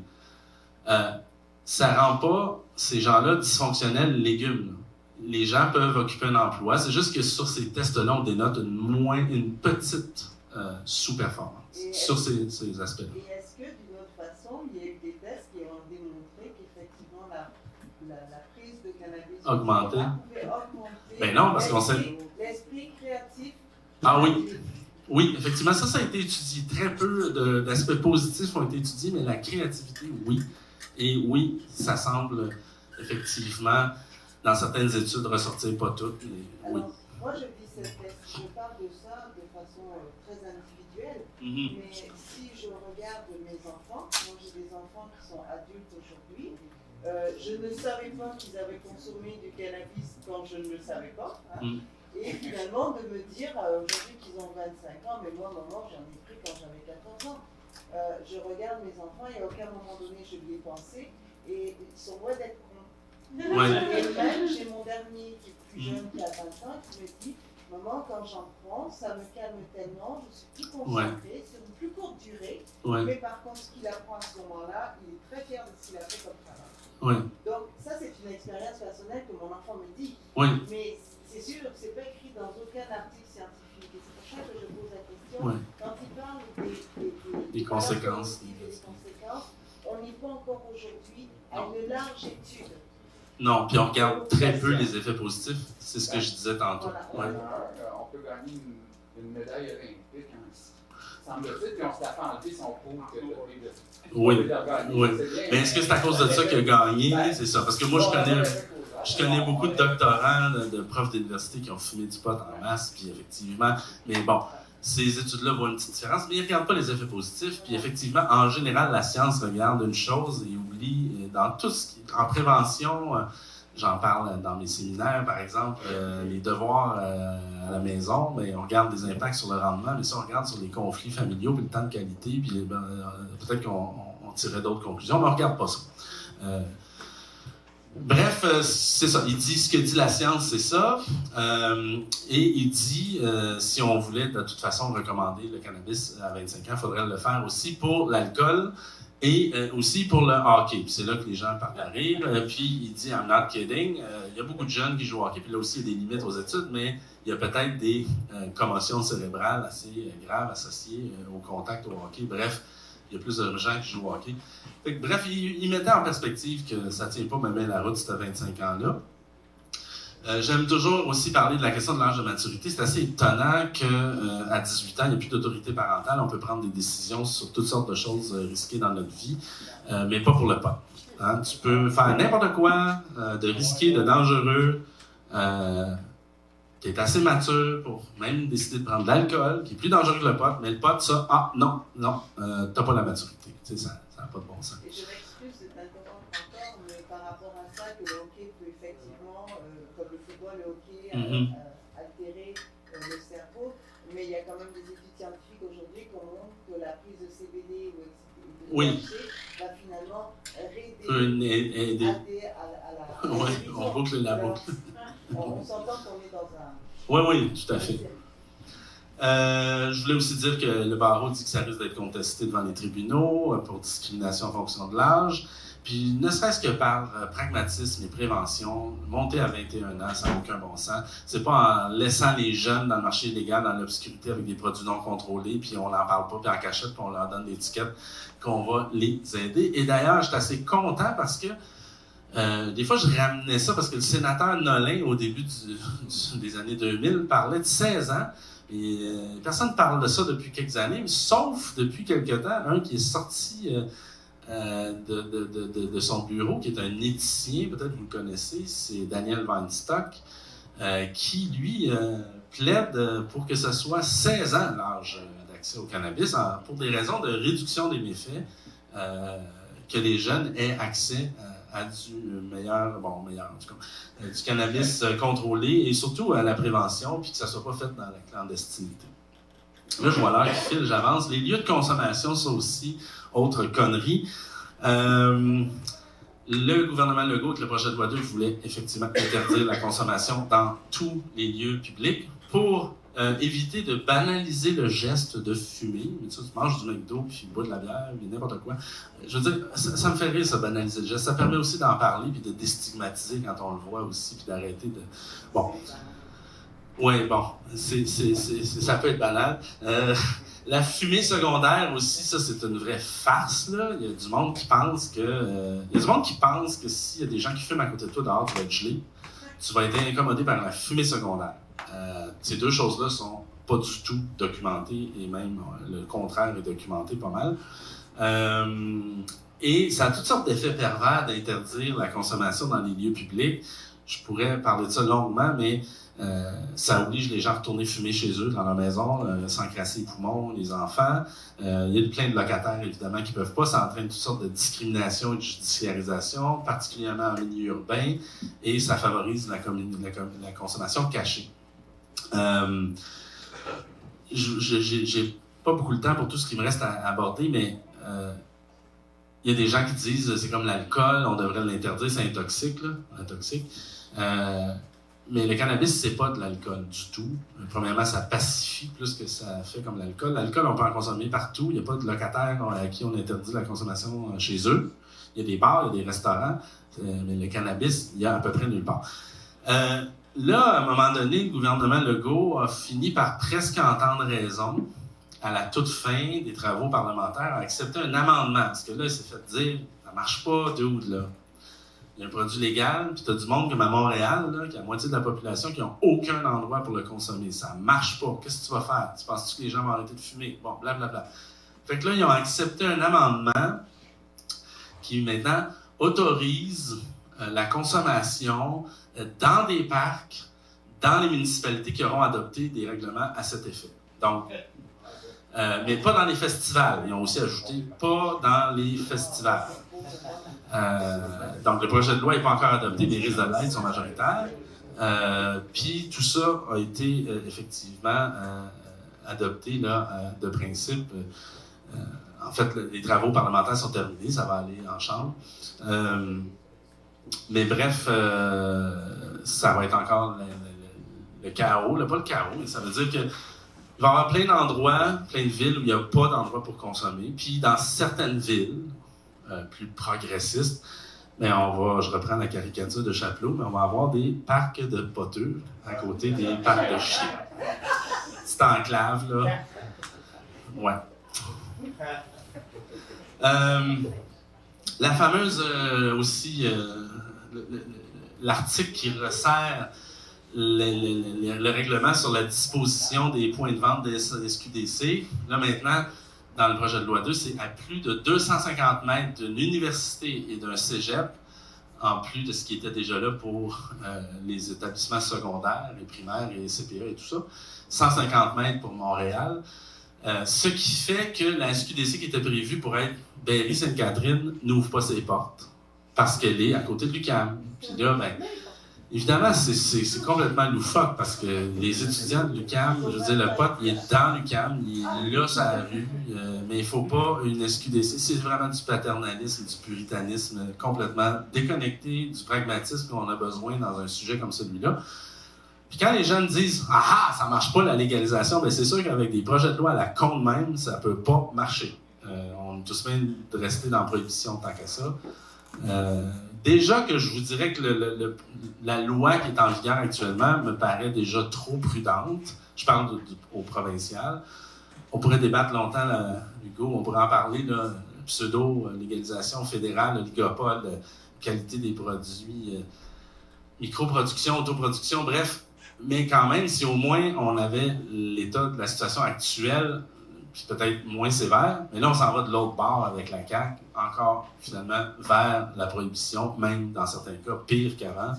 Speaker 2: Ça rend pas ces gens-là dysfonctionnels légumes. Là. Les gens peuvent occuper un emploi. C'est juste que sur ces tests-là, on dénote une petite sous-performance sur ces aspects-là.
Speaker 4: Et est-ce que, d'une autre façon, il y a eu des tests qui ont démontré qu'effectivement la prise de cannabis
Speaker 2: augmenter.
Speaker 4: Pouvait augmenter
Speaker 2: ben non, parce qu'on sait...
Speaker 4: l'esprit créatif?
Speaker 2: Ah oui. Oui, effectivement, ça a été étudié. Très peu d'aspects positifs ont été étudiés, mais la créativité, oui. Et oui, ça semble effectivement, dans certaines études, ressortir pas toutes. Mais oui.
Speaker 4: Alors, moi, je dis cette test, je parle de ça de façon très individuelle, mais si je regarde mes enfants, moi j'ai des enfants qui sont adultes aujourd'hui, je ne savais pas qu'ils avaient consommé du cannabis quand je ne le savais pas. Hein. Et finalement, de me dire aujourd'hui qu'ils ont 25 ans, mais moi, maman, j'en ai pris quand j'avais 14 ans. Je regarde mes enfants et à aucun moment donné, je lui ai pensé. Et ils sont loin d'être cons.
Speaker 2: Ouais.
Speaker 4: Et même, j'ai mon dernier qui est plus jeune, qui a 20 ans, qui me dit maman, quand j'en prends, ça me calme tellement, je suis plus concentrée, c'est une plus courte durée. Mais par contre, ce qu'il apprend à ce moment-là, il est très fier de ce qu'il a fait comme travail. Donc, ça, c'est une expérience personnelle que mon enfant me dit. Mais c'est sûr, c'est pas écrit dans aucun article scientifique. Et c'est pour ça que je pose la question. Quand il parle des conséquences, aujourd'hui à une large étude.
Speaker 2: Non, puis on regarde très peu les effets positifs. C'est ce que je disais tantôt.
Speaker 4: Voilà.
Speaker 2: Ouais.
Speaker 5: On peut gagner une médaille olympique, semble-t-il, puis on se la fait enlever son prouve que
Speaker 2: oui. Mais est-ce que c'est à cause de ça qu'il a gagné? C'est ça. Parce que moi, je connais beaucoup de doctorants, de profs d'université qui ont fumé du pot en masse, puis effectivement, mais bon, ces études-là voient une petite différence, mais ils ne regardent pas les effets positifs, puis effectivement, en général, la science regarde une chose et oublie, dans tout ce qui est en prévention, j'en parle dans mes séminaires, par exemple, les devoirs à la maison, mais on regarde des impacts sur le rendement, mais ça, on regarde sur les conflits familiaux, puis le temps de qualité, puis peut-être qu'on tirerait d'autres conclusions, mais on ne regarde pas ça. Bref, c'est ça. Il dit ce que dit la science, c'est ça. Et il dit, si on voulait de toute façon recommander le cannabis à 25 ans, il faudrait le faire aussi pour l'alcool et aussi pour le hockey. Puis c'est là que les gens partent à rire. Puis il dit, I'm not kidding, il y a beaucoup de jeunes qui jouent au hockey. Puis là aussi, il y a des limites aux études, mais il y a peut-être des commotions cérébrales assez graves associées au contact au hockey. Bref, il y a plus de gens qui jouent au hockey. Bref, il mettait en perspective que ça ne tient pas même la route, cette 25 ans-là. J'aime toujours aussi parler de la question de l'âge de maturité. C'est assez étonnant qu'à 18 ans, il n'y a plus d'autorité parentale. On peut prendre des décisions sur toutes sortes de choses risquées dans notre vie, mais pas pour le pot. Hein? Tu peux faire n'importe quoi de risqué, de dangereux. Tu es assez mature pour même décider de prendre de l'alcool, qui est plus dangereux que le pot, mais le pot, ça, non, t'as pas la maturité. Tu sais, ça n'a pas de bon sens.
Speaker 4: Et je m'excuse de t'interrompre encore, mais par rapport à ça, que le hockey peut effectivement, comme le football, le hockey, altérer le cerveau, mais il y a quand même des études scientifiques aujourd'hui qui montrent que la prise de CBD ou de THC va finalement aider à la...
Speaker 2: Oui, on boucle la boucle.
Speaker 4: On s'entend qu'on est dans un...
Speaker 2: Oui, tout à fait. Je voulais aussi dire que le barreau dit que ça risque d'être contesté devant les tribunaux pour discrimination en fonction de l'âge. Puis, ne serait-ce que par pragmatisme et prévention, monter à 21 ans, ça n'a aucun bon sens. C'est pas en laissant les jeunes dans le marché illégal, dans l'obscurité, avec des produits non contrôlés, puis on n'en parle pas, puis en cachette, puis on leur donne l'étiquette, qu'on va les aider. Et d'ailleurs, je suis assez content parce que des fois, je ramenais ça parce que le sénateur Nolin, au début des années 2000, parlait de 16 ans. Et personne ne parle de ça depuis quelques années, sauf depuis quelques temps, un qui est sorti de son bureau, qui est un éthicien, peut-être vous le connaissez, c'est Daniel Weinstock, qui, lui, plaide pour que ce soit 16 ans l'âge d'accès au cannabis, pour des raisons de réduction des méfaits, que les jeunes aient accès à du meilleur en tout cas, du cannabis contrôlé et surtout à la prévention, puis que ça ne soit pas fait dans la clandestinité. Là, je vois l'heure qui file, j'avance. Les lieux de consommation, ça aussi, autre connerie. Le gouvernement Legault, avec le projet de loi 2, voulait effectivement interdire la consommation dans tous les lieux publics pour éviter de banaliser le geste de fumer. Mais tu manges du McDo, puis tu bois de la bière, puis n'importe quoi. Je veux dire, ça me fait rire, ça, banaliser le geste. Ça permet aussi d'en parler, puis de déstigmatiser quand on le voit aussi, puis d'arrêter de... Bon. Oui, bon, ça peut être banal. La fumée secondaire aussi, ça, c'est une vraie farce, là. Il y a du monde qui pense que s'il y a des gens qui fument à côté de toi dehors, tu vas être gelé. Tu vas être incommodé par la fumée secondaire. Ces deux choses-là sont pas du tout documentées, et même le contraire est documenté pas mal. Et ça a toutes sortes d'effets pervers d'interdire la consommation dans les lieux publics. Je pourrais parler de ça longuement, mais ça oblige les gens à retourner fumer chez eux, dans leur maison, s'encrasser les poumons, les enfants. Il y a plein de locataires, évidemment, qui ne peuvent pas. Ça entraîne toutes sortes de discrimination et de judiciarisation, particulièrement en milieu urbain, et ça favorise la consommation cachée. J'ai pas beaucoup de temps pour tout ce qui me reste à aborder, mais il y a des gens qui disent c'est comme l'alcool, on devrait l'interdire, c'est intoxique, mais le cannabis, c'est pas de l'alcool du tout. Premièrement, ça pacifie plus que ça fait comme l'alcool. L'alcool, on peut en consommer partout. Il n'y a pas de locataires à qui on interdit la consommation chez eux. Il y a des bars, il y a des restaurants, mais le cannabis, il y a à peu près nulle part. Là, à un moment donné, le gouvernement Legault a fini par presque entendre raison à la toute fin des travaux parlementaires, a accepté un amendement. Parce que là, il s'est fait dire, ça marche pas, dude, là. Il y a un produit légal, puis tu as du monde comme à Montréal, là, qui a la moitié de la population qui n'ont aucun endroit pour le consommer. Ça marche pas. Qu'est-ce que tu vas faire? Tu penses-tu que les gens vont arrêter de fumer? Bon, blablabla. Fait que là, ils ont accepté un amendement qui, maintenant, autorise la consommation dans des parcs, dans les municipalités qui auront adopté des règlements à cet effet. Donc, mais pas dans les festivals. Ils ont aussi ajouté pas dans les festivals. Donc, le projet de loi n'est pas encore adopté, mais les risques de l'être sont majoritaires. Puis, tout ça a été effectivement adopté là, de principe. En fait, les travaux parlementaires sont terminés, ça va aller en chambre. Mais bref, ça va être encore le chaos. Pas le chaos, mais ça veut dire que il va y avoir plein d'endroits, plein de villes où il n'y a pas d'endroit pour consommer. Puis dans certaines villes plus progressistes, mais je reprends la caricature de Chapelot, mais on va avoir des parcs de poteux à côté des parcs de chiens. Petite enclave, là. Ouais. La fameuse aussi, l'article qui resserre le règlement sur la disposition des points de vente des SQDC. Là, maintenant, dans le projet de loi 2, c'est à plus de 250 mètres d'une université et d'un cégep, en plus de ce qui était déjà là pour les établissements secondaires, les primaires et les CPE et tout ça. 150 mètres pour Montréal. Ce qui fait que la SQDC qui était prévue pour être Berry-Sainte-Catherine n'ouvre pas ses portes parce qu'elle est à côté de l'UQAM. Puis là, ben, évidemment, c'est complètement loufoque parce que les étudiants de l'UQAM, je veux dire, le pote, il est dans l'UQAM, il est là sur la rue, mais il ne faut pas une SQDC. C'est vraiment du paternalisme, du puritanisme complètement déconnecté du pragmatisme qu'on a besoin dans un sujet comme celui-là. Puis quand les jeunes disent « Ah ah, ça marche pas la légalisation », bien c'est sûr qu'avec des projets de loi à la con même, ça peut pas marcher. On est tous bien de rester dans la prohibition tant qu'à ça. Déjà que je vous dirais que la loi qui est en vigueur actuellement me paraît déjà trop prudente. Je parle au provincial. On pourrait débattre longtemps, là, Hugo, on pourrait en parler, là, pseudo-légalisation fédérale, l'oligopole, qualité des produits, microproduction, autoproduction, bref. Mais quand même, si au moins on avait l'état de la situation actuelle, puis peut-être moins sévère, mais là on s'en va de l'autre bord avec la CAQ, encore finalement vers la prohibition, même dans certains cas pire qu'avant.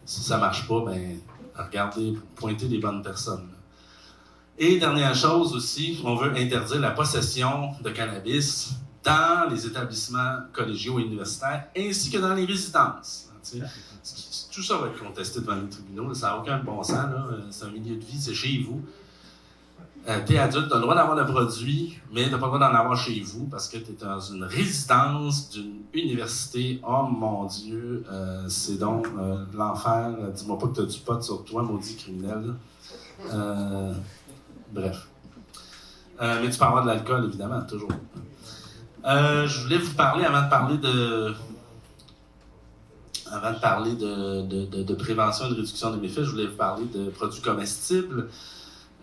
Speaker 2: Si ça marche pas, ben regardez, pointez les bonnes personnes. Et dernière chose aussi, on veut interdire la possession de cannabis dans les établissements collégiaux et universitaires, ainsi que dans les résidences. Tout ça va être contesté devant les tribunaux, ça n'a aucun bon sens, là. C'est un milieu de vie, c'est chez vous. T'es adulte, t'as le droit d'avoir le produit, mais t'as pas le droit d'en avoir chez vous parce que t'es dans une résidence d'une université. Oh mon Dieu, c'est donc l'enfer. Dis-moi pas que t'as du pot sur toi, maudit criminel. Bref. Mais tu peux avoir de l'alcool, évidemment, toujours. Je voulais vous parler, avant de parler de prévention et de réduction des méfaits, je voulais vous parler de produits comestibles.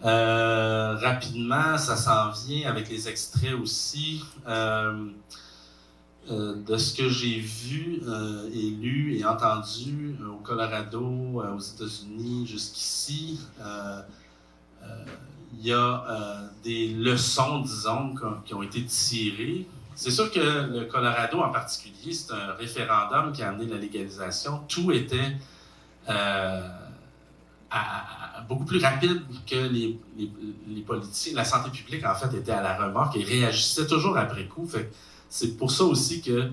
Speaker 2: Rapidement, ça s'en vient avec les extraits aussi de ce que j'ai vu et lu et entendu au Colorado, aux États-Unis jusqu'ici. Il y a des leçons, disons, qui ont été tirées. C'est sûr que le Colorado en particulier, c'est un référendum qui a amené la légalisation. Tout était beaucoup plus rapide que les politiciens. La santé publique, en fait, était à la remorque et réagissait toujours après coup. Fait, c'est pour ça aussi qu'il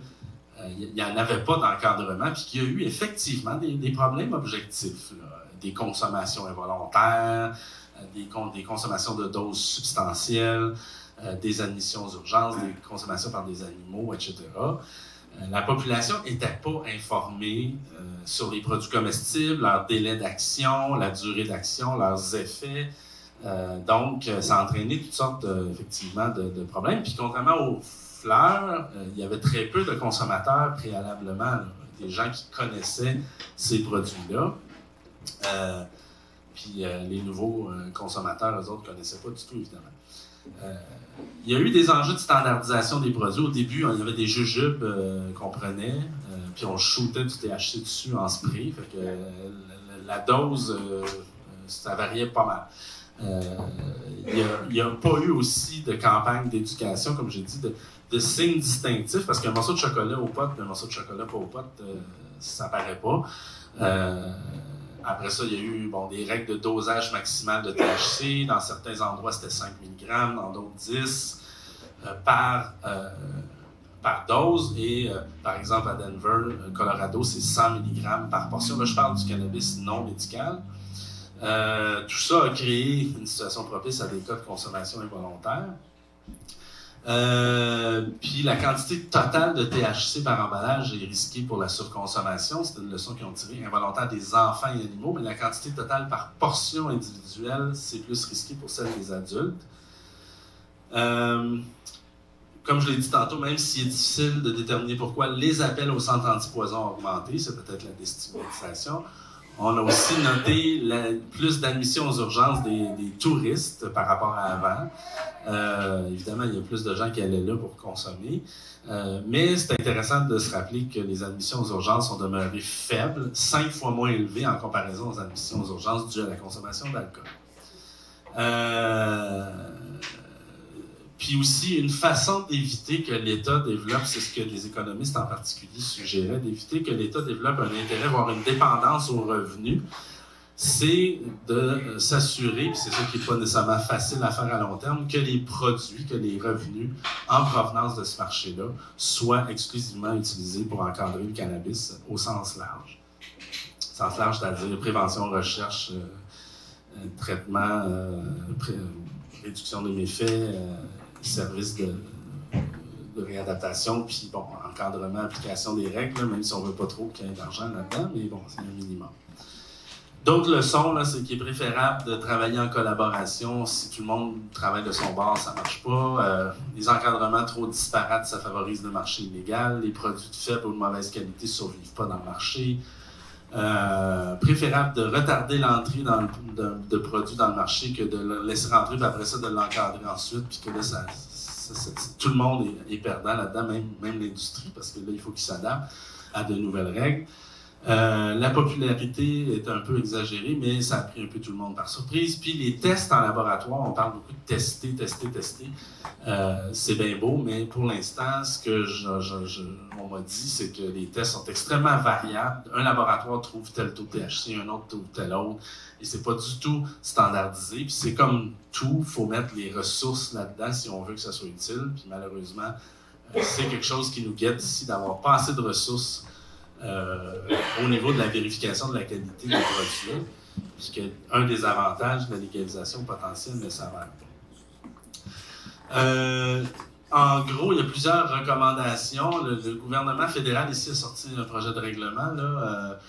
Speaker 2: n'y en avait pas d'encadrement, puis qu'il y a eu effectivement des problèmes objectifs, là. Des consommations involontaires, des consommations de doses substantielles, des admissions aux urgences, des consommations par des animaux, etc. La population n'était pas informée sur les produits comestibles, leur délai d'action, la durée d'action, leurs effets. Donc, ça a entraîné toutes sortes, effectivement, de problèmes. Puis, contrairement aux fleurs, il y avait très peu de consommateurs préalablement, là, des gens qui connaissaient ces produits-là. Puis les nouveaux consommateurs, eux autres, ne connaissaient pas du tout, évidemment. Il y a eu des enjeux de standardisation des produits. Au début, il y avait des jujubes qu'on prenait, puis on shootait du THC dessus en spray. Fait que la dose, ça variait pas mal. Il n'y a pas eu aussi de campagne d'éducation, comme j'ai dit, de signes distinctifs, parce qu'un morceau de chocolat au pot et un morceau de chocolat pas au pot, ça paraît pas. Après ça, il y a eu des règles de dosage maximal de THC. Dans certains endroits, c'était 5 mg, dans d'autres 10 par dose. Et par exemple, à Denver, Colorado, c'est 100 mg par portion. Là, je parle du cannabis non médical. Tout ça a créé une situation propice à des cas de consommation involontaire. Puis la quantité totale de THC par emballage est risquée pour la surconsommation. C'est une leçon qu'ils ont tirée involontaire des enfants et animaux, mais la quantité totale par portion individuelle, c'est plus risqué pour celle des adultes. Comme je l'ai dit tantôt, même s'il est difficile de déterminer pourquoi les appels au centre antipoison ont augmenté, c'est peut-être la déstigmatisation. On a aussi noté plus d'admissions aux urgences des touristes par rapport à avant. Évidemment, il y a plus de gens qui allaient là pour consommer. Mais c'est intéressant de se rappeler que les admissions aux urgences sont demeurées faibles, 5 fois moins élevées en comparaison aux admissions aux urgences dues à la consommation d'alcool. Puis aussi, une façon d'éviter que l'État développe, c'est ce que les économistes en particulier suggéraient, d'éviter que l'État développe un intérêt, voire une dépendance aux revenus, c'est de s'assurer, puis c'est ça qui n'est pas nécessairement facile à faire à long terme, que les produits, que les revenus en provenance de ce marché-là soient exclusivement utilisés pour encadrer le cannabis au sens large. Sens large, c'est-à-dire prévention, recherche, traitement, réduction des méfaits, services de réadaptation, puis encadrement, application des règles, là, même si on ne veut pas trop qu'il y ait d'argent là-dedans, mais c'est un minimum. D'autres leçons, là, c'est qu'il est préférable de travailler en collaboration. Si tout le monde travaille de son bord, ça ne marche pas. Les encadrements trop disparates, ça favorise le marché illégal. Les produits de faible ou de mauvaise qualité ne survivent pas dans le marché. Préférable de retarder l'entrée de produits dans le marché que de le laisser rentrer, puis après ça, de l'encadrer ensuite, puis que là, tout le monde est perdant là-dedans, même l'industrie, parce que là, il faut qu'il s'adapte à de nouvelles règles. La popularité est un peu exagérée, mais ça a pris un peu tout le monde par surprise. Puis les tests en laboratoire, on parle beaucoup de tester. C'est bien beau, mais pour l'instant, ce que on m'a dit, c'est que les tests sont extrêmement variables. Un laboratoire trouve tel taux de THC, un autre trouve tel autre, et c'est pas du tout standardisé. Puis c'est comme tout, il faut mettre les ressources là-dedans si on veut que ça soit utile. Puis malheureusement, c'est quelque chose qui nous guette ici d'avoir pas assez de ressources au niveau de la vérification de la qualité des produits, puisque un des avantages de la légalisation potentielle ne s'avère pas. En gros, il y a plusieurs recommandations. Le gouvernement fédéral ici a sorti un projet de règlement. Là,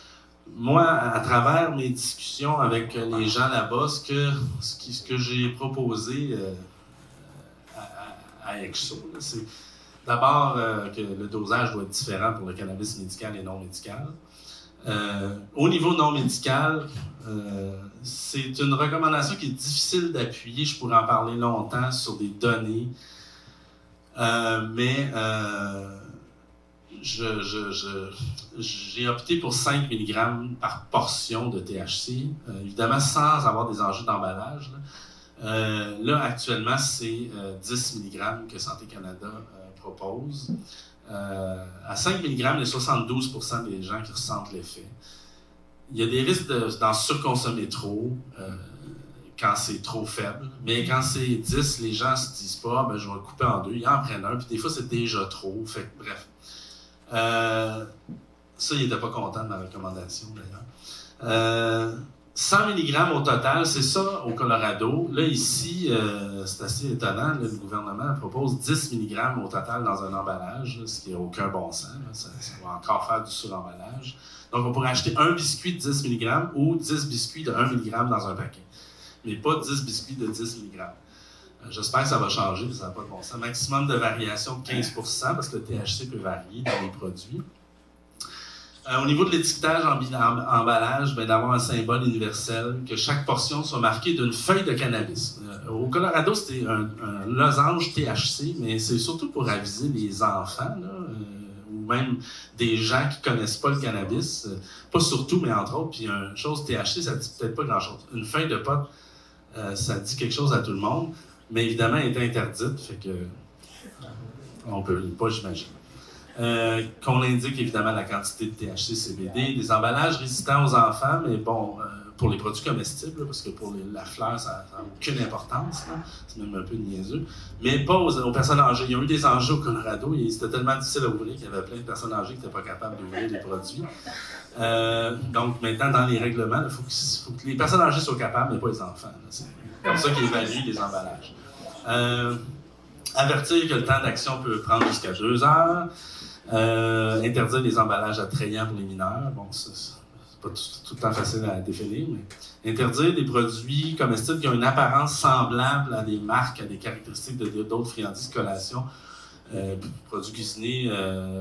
Speaker 2: moi, à travers mes discussions avec les gens là-bas, ce que j'ai proposé à EXO, là, c'est d'abord que le dosage doit être différent pour le cannabis médical et non médical. Au niveau non médical, c'est une recommandation qui est difficile d'appuyer. Je pourrais en parler longtemps sur des données, mais j'ai opté pour 5 mg par portion de THC, évidemment sans avoir des enjeux d'emballage. Là, actuellement, c'est 10 mg que Santé Canada propose. À 5 mg, il y a 72% des gens qui ressentent l'effet. Il y a des risques d'en surconsommer trop quand c'est trop faible, mais quand c'est 10, les gens se disent pas je vais le couper en deux, ils en prennent un, puis des fois c'est déjà trop. Fait que, bref. Ça, il n'était pas content de ma recommandation d'ailleurs. 100 mg au total, c'est ça au Colorado. Là, ici, c'est assez étonnant. Là, le gouvernement propose 10 mg au total dans un emballage, là, ce qui n'a aucun bon sens. Là, ça va encore faire du suremballage. Donc, on pourrait acheter un biscuit de 10 mg ou 10 biscuits de 1 mg dans un paquet. Mais pas 10 biscuits de 10 mg. J'espère que ça va changer, mais ça n'a pas de bon sens. Maximum de variation de 15%, parce que le THC peut varier dans les produits. Au niveau de l'étiquetage en emballage, ben, d'avoir un symbole universel, que chaque portion soit marquée d'une feuille de cannabis. Au Colorado, c'était un losange THC, mais c'est surtout pour aviser les enfants, là, ou même des gens qui connaissent pas le cannabis. Pas surtout, mais entre autres. Puis une chose THC, ça dit peut-être pas grand-chose. Une feuille de pot, ça dit quelque chose à tout le monde, mais évidemment, elle est interdite, fait que on peut pas, j'imagine. Qu'on indique évidemment la quantité de THC, CBD, des emballages résistants aux enfants, mais bon, pour les produits comestibles, parce que pour la fleur, ça n'a aucune importance, là. C'est même un peu niaiseux, mais pas aux personnes âgées. Il y a eu des enjeux au Colorado, et c'était tellement difficile à ouvrir qu'il y avait plein de personnes âgées qui n'étaient pas capables d'ouvrir les produits. Donc maintenant, dans les règlements, il faut que les personnes âgées soient capables, mais pas les enfants. Là. C'est comme ça qu'ils évaluent les emballages. Avertir que le temps d'action peut prendre jusqu'à 2 heures. Interdire les emballages attrayants pour les mineurs. Bon, c'est pas tout le temps facile à définir, mais interdire des produits comestibles qui ont une apparence semblable à des marques, à des caractéristiques d'autres friandises de collation. Produits cuisinés,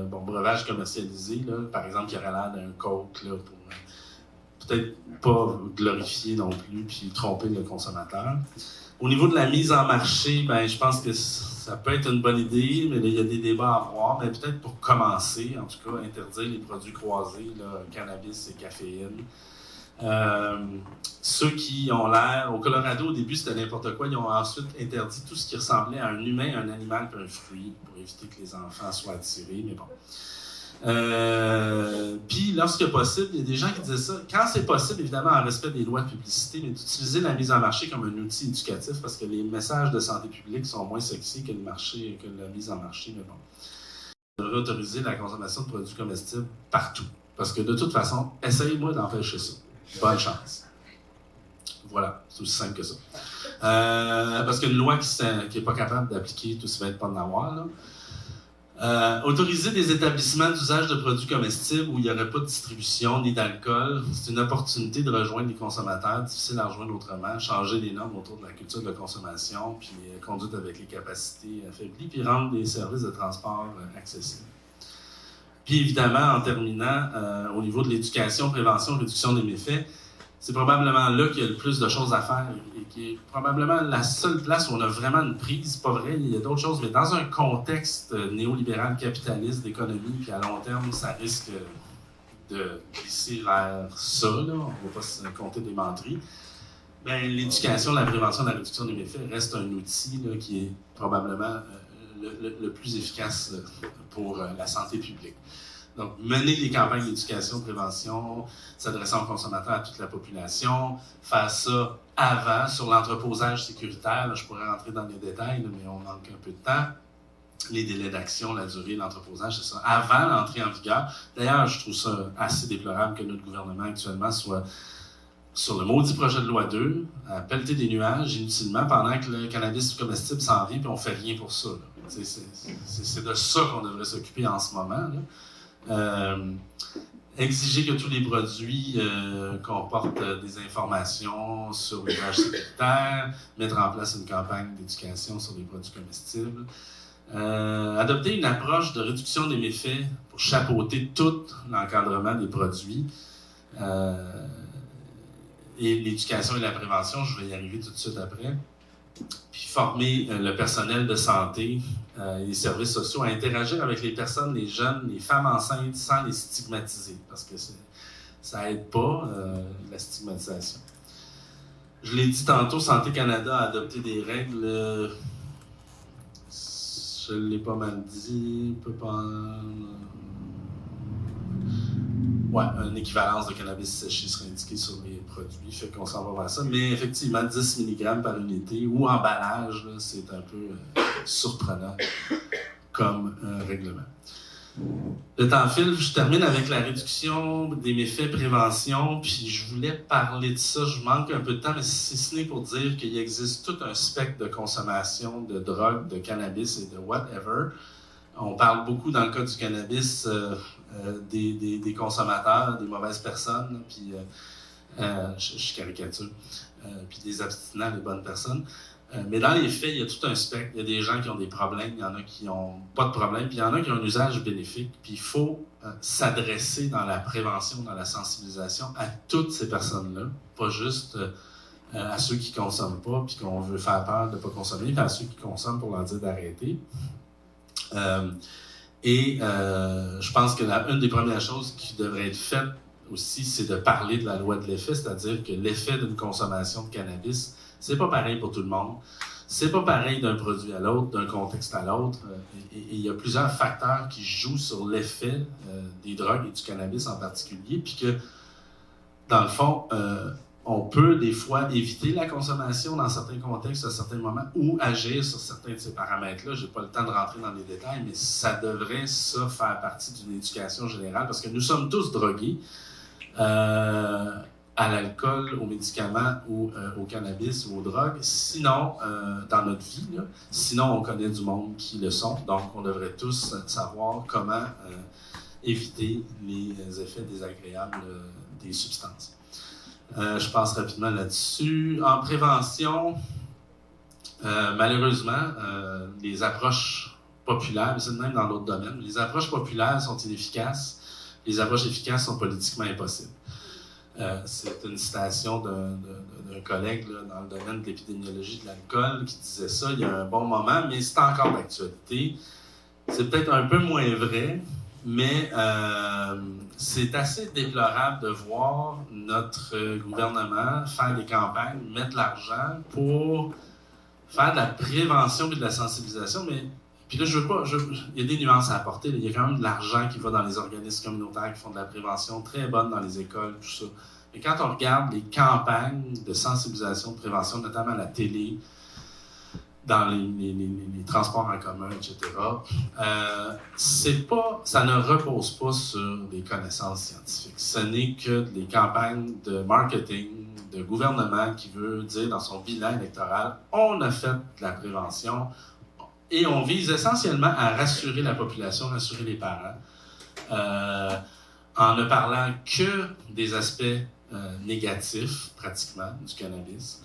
Speaker 2: breuvages commercialisés, là, par exemple, qui aurait l'air d'un Coke, là, pour peut-être pas glorifier non plus, puis tromper le consommateur. Au niveau de la mise en marché, ben, je pense que ça peut être une bonne idée, mais là, il y a des débats à avoir. Mais peut-être pour commencer, en tout cas, interdire les produits croisés, là, cannabis et caféine. Ceux qui ont l'air... Au Colorado, au début, c'était n'importe quoi. Ils ont ensuite interdit tout ce qui ressemblait à un humain, un animal et un fruit, pour éviter que les enfants soient attirés, mais bon. Puis, lorsque possible, il y a des gens qui disaient ça. Quand c'est possible, évidemment, en respect des lois de publicité, mais d'utiliser la mise en marché comme un outil éducatif, parce que les messages de santé publique sont moins sexy que la mise en marché, mais bon. On devrait autoriser la consommation de produits comestibles partout. Parce que de toute façon, essayez-moi d'empêcher ça. Bonne chance. Voilà, c'est aussi simple que ça. Parce qu'une loi qui n'est pas capable d'appliquer, tout ça va être pas de l'avoir, là. Autoriser des établissements d'usage de produits comestibles où il n'y aurait pas de distribution ni d'alcool, c'est une opportunité de rejoindre les consommateurs, difficile à rejoindre autrement, changer les normes autour de la culture de la consommation, puis conduite avec les capacités affaiblies, puis rendre les services de transport accessibles. Puis évidemment, en terminant, au niveau de l'éducation, prévention, réduction des méfaits, c'est probablement là qu'il y a le plus de choses à faire et qui est probablement la seule place où on a vraiment une prise, pas vrai, il y a d'autres choses, mais dans un contexte néolibéral, capitaliste, d'économie, puis à long terme, ça risque de glisser vers ça, là, on ne va pas se compter des menteries. Ben, l'éducation, la prévention, la réduction des méfaits reste un outil là, qui est probablement le plus efficace pour la santé publique. Donc, mener des campagnes d'éducation, de prévention, s'adressant aux consommateurs, à toute la population, faire ça avant, sur l'entreposage sécuritaire. Là, je pourrais rentrer dans les détails, là, mais on manque un peu de temps. Les délais d'action, la durée, l'entreposage, c'est ça. Avant l'entrée en vigueur. D'ailleurs, je trouve ça assez déplorable que notre gouvernement actuellement soit sur le maudit projet de loi 2, à pelleter des nuages inutilement pendant que le cannabis comestible s'en vient, puis on fait rien pour ça. C'est de ça qu'on devrait s'occuper en ce moment, là. Exiger que tous les produits comportent des informations sur l'usage sécuritaire, mettre en place une campagne d'éducation sur les produits comestibles, adopter une approche de réduction des méfaits pour chapeauter tout l'encadrement des produits, et l'éducation et la prévention, je vais y arriver tout de suite après. Puis former le personnel de santé et les services sociaux à interagir avec les personnes, les jeunes, les femmes enceintes sans les stigmatiser, parce que ça aide pas la stigmatisation. Je l'ai dit tantôt, Santé Canada a adopté des règles, je l'ai pas mal dit, une équivalence de cannabis séché serait indiquée sur les produits, fait qu'on s'en va vers ça. Mais effectivement, 10 mg par unité ou emballage, là, c'est un peu surprenant comme règlement. Le temps file, je termine avec la réduction des méfaits, prévention, puis je voulais parler de ça, je manque un peu de temps, mais si ce n'est pour dire qu'il existe tout un spectre de consommation de drogue, de cannabis et de whatever. On parle beaucoup dans le cas du cannabis des consommateurs, des mauvaises personnes, puis je caricature, puis des abstinents, des bonnes personnes. Mais dans les faits, il y a tout un spectre. Il y a des gens qui ont des problèmes, il y en a qui n'ont pas de problème, puis il y en a qui ont un usage bénéfique. Puis il faut s'adresser dans la prévention, dans la sensibilisation à toutes ces personnes-là, pas juste à ceux qui ne consomment pas, puis qu'on veut faire peur de ne pas consommer, puis à ceux qui consomment pour leur dire d'arrêter. Je pense que une des premières choses qui devrait être faite aussi, c'est de parler de la loi de l'effet, c'est-à-dire que l'effet d'une consommation de cannabis, c'est pas pareil pour tout le monde. C'est pas pareil d'un produit à l'autre, d'un contexte à l'autre. Et il y a plusieurs facteurs qui jouent sur l'effet des drogues et du cannabis en particulier, puis que, dans le fond, on peut des fois éviter la consommation dans certains contextes, à certains moments, ou agir sur certains de ces paramètres-là. Je n'ai pas le temps de rentrer dans les détails, mais ça devrait, faire partie d'une éducation générale, parce que nous sommes tous drogués à l'alcool, aux médicaments, ou au cannabis, ou aux drogues. Sinon, dans notre vie, là, sinon on connaît du monde qui le sont, donc on devrait tous savoir comment éviter les effets désagréables des substances. Je passe rapidement là-dessus. En prévention, malheureusement, les approches populaires, mais c'est de même dans d'autres domaines, les approches populaires sont inefficaces, les approches efficaces sont politiquement impossibles. C'est une citation d'un collègue là, dans le domaine de l'épidémiologie de l'alcool qui disait ça il y a un bon moment, mais c'est encore d'actualité. C'est peut-être un peu moins vrai, mais c'est assez déplorable de voir notre gouvernement faire des campagnes, mettre de l'argent pour faire de la prévention et de la sensibilisation, mais puis là, il y a des nuances à apporter. Là. Il y a quand même de l'argent qui va dans les organismes communautaires qui font de la prévention très bonne dans les écoles, tout ça. Mais quand on regarde les campagnes de sensibilisation, de prévention, notamment à la télé, dans les transports en commun, etc., ça ne repose pas sur des connaissances scientifiques. Ce n'est que des campagnes de marketing, de gouvernement qui veut dire dans son bilan électoral, on a fait de la prévention, et on vise essentiellement à rassurer la population, rassurer les parents, en ne parlant que des aspects négatifs, pratiquement, du cannabis,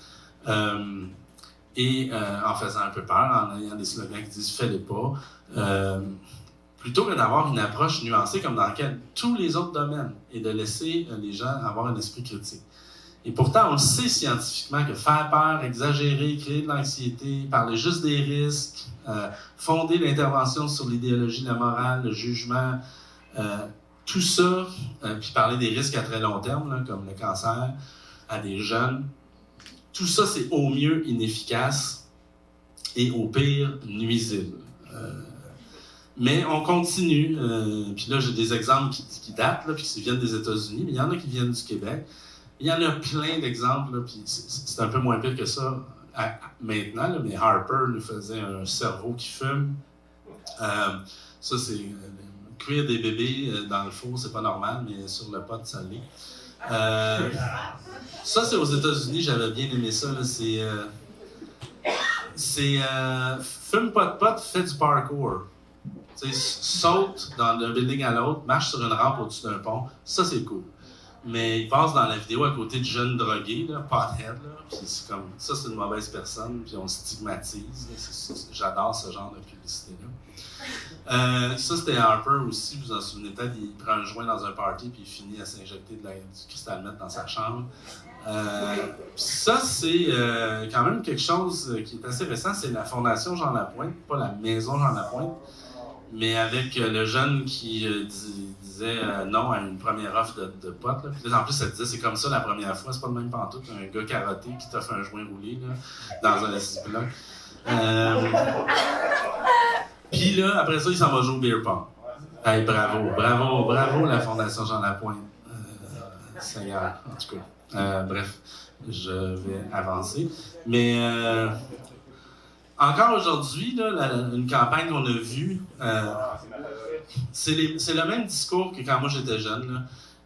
Speaker 2: et en faisant un peu peur, en ayant des slogans qui disent « fais-les pas », plutôt que d'avoir une approche nuancée comme dans tous les autres domaines, et de laisser les gens avoir un esprit critique. Et pourtant, on le sait scientifiquement que faire peur, exagérer, créer de l'anxiété, parler juste des risques, fonder l'intervention sur l'idéologie, la morale, le jugement, tout ça, puis parler des risques à très long terme, là, comme le cancer, à des jeunes, tout ça, c'est au mieux inefficace et au pire nuisible. Mais on continue, puis là, j'ai des exemples qui datent, là, puis qui viennent des États-Unis, mais il y en a qui viennent du Québec. Il y en a plein d'exemples, là, puis c'est un peu moins pire que ça maintenant, là, mais Harper nous faisait un cerveau qui fume. Ça, c'est cuire des bébés dans le four, c'est pas normal, mais sur le pot, ça l'est. Ça, c'est aux États-Unis, j'avais bien aimé ça. Là, c'est fume pas de pot, fait du parkour. T'sais, saute d'un building à l'autre, marche sur une rampe au-dessus d'un pont. Ça, c'est cool. Mais il passe dans la vidéo à côté de jeunes drogués, là, pothead, là, puis c'est comme, ça c'est une mauvaise personne, puis on le stigmatise. Là, j'adore ce genre de publicité-là. Ça c'était Harper aussi, vous vous en souvenez peut-être, il prend un joint dans un party, puis il finit à s'injecter du cristal meth dans sa chambre. Ça c'est quand même quelque chose qui est assez récent, c'est la Fondation Jean Lapointe, pas la Maison Jean Lapointe, mais avec le jeune qui disait non à une première offre de potes. Puis là, en plus, ça disait c'est comme ça la première fois, c'est pas le même pantoute, un gars carotté qui t'offre un joint roulé là, dans un Ziploc. Puis là, après ça, il s'en va jouer au beer pong. Hey, bravo la Fondation Jean Lapointe. Seigneur, en tout cas. Bref, je vais avancer. Mais encore aujourd'hui, là, une campagne qu'on a vue, c'est le même discours que quand moi j'étais jeune. Là.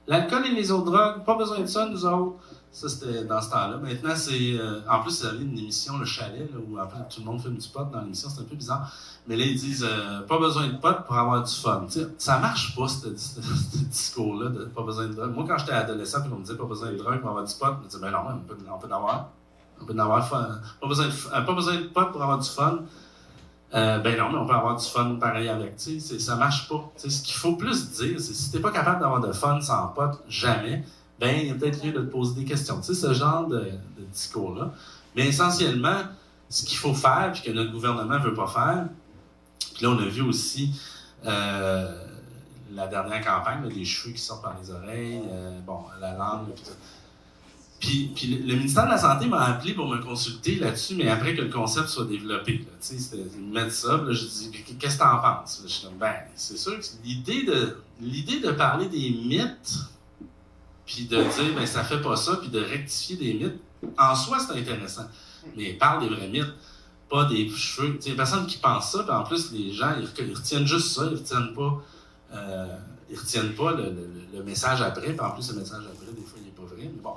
Speaker 2: L'alcool et les autres drogues, pas besoin de ça, nous autres. Ça, c'était dans ce temps-là. Maintenant, c'est... en plus, il y avait une émission, Le Chalet, là, où après, tout le monde fume du pot dans l'émission. C'est un peu bizarre. Mais là, ils disent pas besoin de pot pour avoir du fun. T'sais, ça marche pas, ce discours-là, de pas besoin de drogue. Moi, quand j'étais adolescent, puis on me disait pas besoin de drogue pour avoir du pot, je me disais, ben non, on peut en avoir. On peut en avoir fun. Pas besoin de pot pour avoir du fun. Ben non, mais on peut avoir du fun pareil avec. Ça marche pas. T'sais, ce qu'il faut plus dire, c'est si t'es pas capable d'avoir de fun sans pot, jamais, ben il y a peut-être lieu de te poser des questions. Tu sais, ce genre de discours-là. Mais essentiellement, ce qu'il faut faire, puis que notre gouvernement veut pas faire, puis là, on a vu aussi la dernière campagne, là, les cheveux qui sortent par les oreilles, la langue, puis tout. Puis le ministère de la Santé m'a appelé pour me consulter là-dessus, mais après que le concept soit développé. Ils me mettent ça, là, je dis « Qu'est-ce que t'en penses? » Je dis « c'est sûr que l'idée de parler des mythes, puis de dire « ça fait pas ça », puis de rectifier des mythes, en soi, c'est intéressant. Mais parle des vrais mythes, pas des cheveux. Il y a personne qui pense ça, puis en plus, les gens, ils retiennent juste ça, ils retiennent pas le message après, puis en plus, le message après, des fois, il n'est pas vrai, mais bon.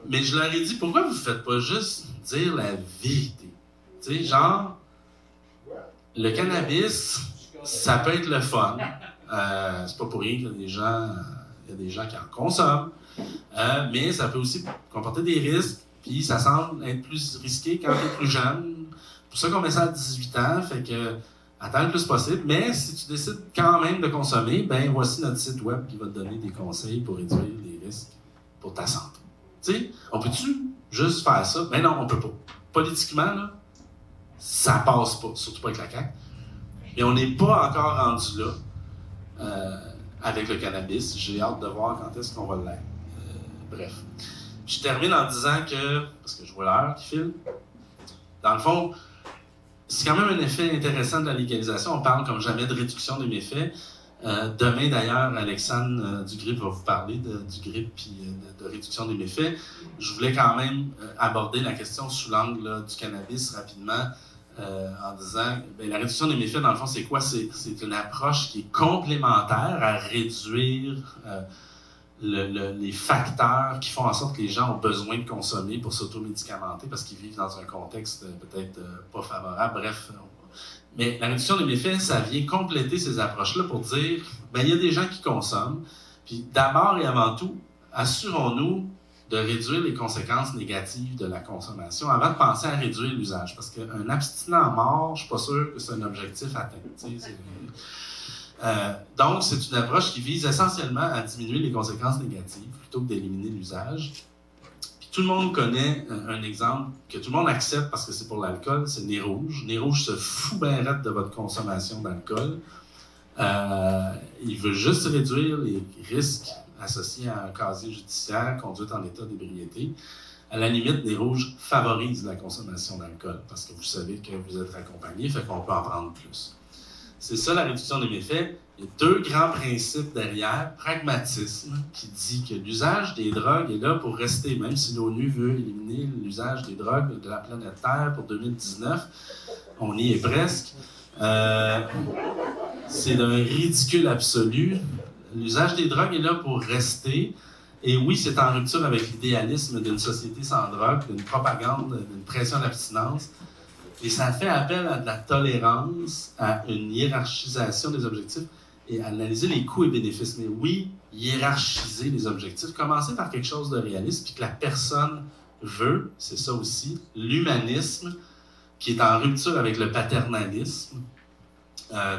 Speaker 2: Mais je leur ai dit, pourquoi vous ne faites pas juste dire la vérité? Tu sais, genre, le cannabis, ça peut être le fun. C'est pas pour rien qu'il y a des gens qui en consomment. Mais ça peut aussi comporter des risques, puis ça semble être plus risqué quand tu es plus jeune. C'est pour ça qu'on met ça à 18 ans, fait que attends le plus possible. Mais si tu décides quand même de consommer, ben voici notre site web qui va te donner des conseils pour réduire les risques pour ta santé. Tu sais, on peut-tu juste faire ça? Ben non, on peut pas. Politiquement, là, ça passe pas, surtout pas avec la CAQ. Et on n'est pas encore rendu là avec le cannabis. J'ai hâte de voir quand est-ce qu'on va l'être. Bref. Je termine en disant que, parce que je vois l'heure qui file, dans le fond, c'est quand même un effet intéressant de la légalisation. On parle comme jamais de réduction des méfaits. Demain, d'ailleurs, Alexandre Dugrip va vous parler du GRIP et de réduction des méfaits. Je voulais quand même aborder la question sous l'angle là, du cannabis rapidement en disant la réduction des méfaits, dans le fond, c'est quoi? C'est une approche qui est complémentaire à réduire les facteurs qui font en sorte que les gens ont besoin de consommer pour s'automédicamenter parce qu'ils vivent dans un contexte peut-être pas favorable. Bref. Mais la réduction des méfaits, ça vient compléter ces approches-là pour dire, il y a des gens qui consomment, puis d'abord et avant tout, assurons-nous de réduire les conséquences négatives de la consommation avant de penser à réduire l'usage. Parce qu'un abstinent mort, je ne suis pas sûr que c'est un objectif atteint. Donc, c'est une approche qui vise essentiellement à diminuer les conséquences négatives plutôt que d'éliminer l'usage. Tout le monde connaît un exemple que tout le monde accepte parce que c'est pour l'alcool, c'est Nez Rouge. Nez Rouge se fout bien raide de votre consommation d'alcool. Il veut juste réduire les risques associés à un casier judiciaire, conduite en état d'ébriété. À la limite, Nez Rouge favorise la consommation d'alcool parce que vous savez que vous êtes accompagné, fait qu'on peut en prendre plus. C'est ça la réduction des méfaits. Il y a deux grands principes derrière. Pragmatisme, qui dit que l'usage des drogues est là pour rester, même si l'ONU veut éliminer l'usage des drogues de la planète Terre pour 2019. On y est presque. C'est d'un ridicule absolu. L'usage des drogues est là pour rester. Et oui, c'est en rupture avec l'idéalisme d'une société sans drogue, d'une propagande, d'une pression d'abstinence. Et ça fait appel à de la tolérance, à une hiérarchisation des objectifs et à analyser les coûts et bénéfices. Mais oui, hiérarchiser les objectifs, commencer par quelque chose de réaliste, puis que la personne veut, c'est ça aussi, l'humanisme, qui est en rupture avec le paternalisme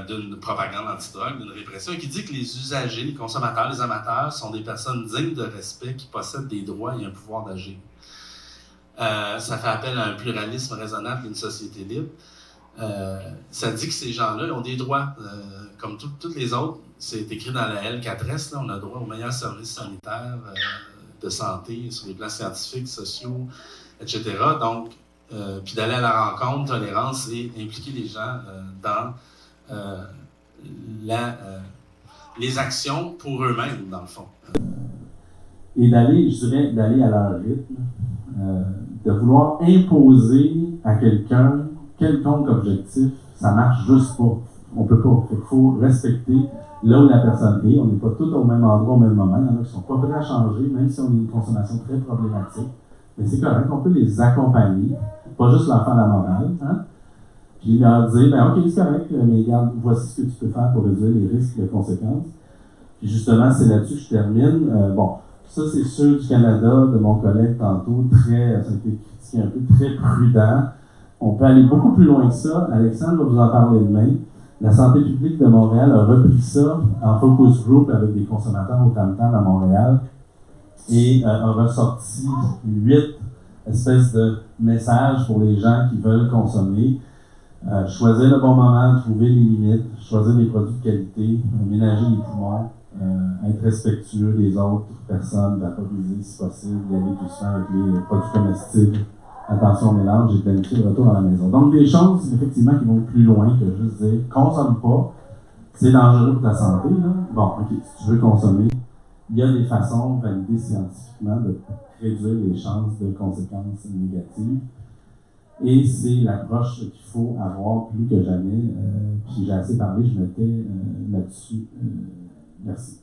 Speaker 2: d'une propagande antidrogue, d'une répression, et qui dit que les usagers, les consommateurs, les amateurs sont des personnes dignes de respect, qui possèdent des droits et un pouvoir d'agir. Ça fait appel à un pluralisme raisonnable d'une société libre. Ça dit que ces gens-là ont des droits, comme toutes les autres. C'est écrit dans la L4S, là, on a droit aux meilleurs services sanitaires, de santé, sur les plans scientifiques, sociaux, etc. Donc, puis d'aller à la rencontre, tolérance et impliquer les gens dans les actions pour eux-mêmes, dans le fond.
Speaker 6: Et d'aller à leur rythme. De vouloir imposer à quelqu'un quelconque objectif, ça marche juste pas. On peut pas. Il faut respecter là où la personne est. On n'est pas tous au même endroit au même moment. Il y en a qui sont pas prêts à changer, même si on a une consommation très problématique. Mais c'est correct, on peut les accompagner, pas juste leur faire la morale, hein? Puis leur dire, OK, c'est correct, mais regarde, voici ce que tu peux faire pour réduire les risques et les conséquences. Puis justement, c'est là-dessus que je termine. Ça, c'est ceux du Canada, de mon collègue tantôt, ça a été critiqué un peu, très prudent. On peut aller beaucoup plus loin que ça. Alexandre va vous en parler demain. La santé publique de Montréal a repris ça en focus group avec des consommateurs au tam-tam à Montréal et a ressorti 8 espèces de messages pour les gens qui veulent consommer. Choisir le bon moment, trouver les limites, choisir des produits de qualité, ménager les poumons, être respectueux des autres personnes, vaporiser si possible, y aller doucement avec les produits comestibles. Attention au mélange et planifier le retour à la maison. Donc, des choses, effectivement, qui vont plus loin que juste dire « consomme pas, c'est dangereux pour ta santé. » Bon, OK, si tu veux consommer, il y a des façons validées scientifiquement de réduire les chances de conséquences négatives. Et c'est l'approche qu'il faut avoir plus que jamais. Puis j'ai assez parlé, je me tais là-dessus. Merci.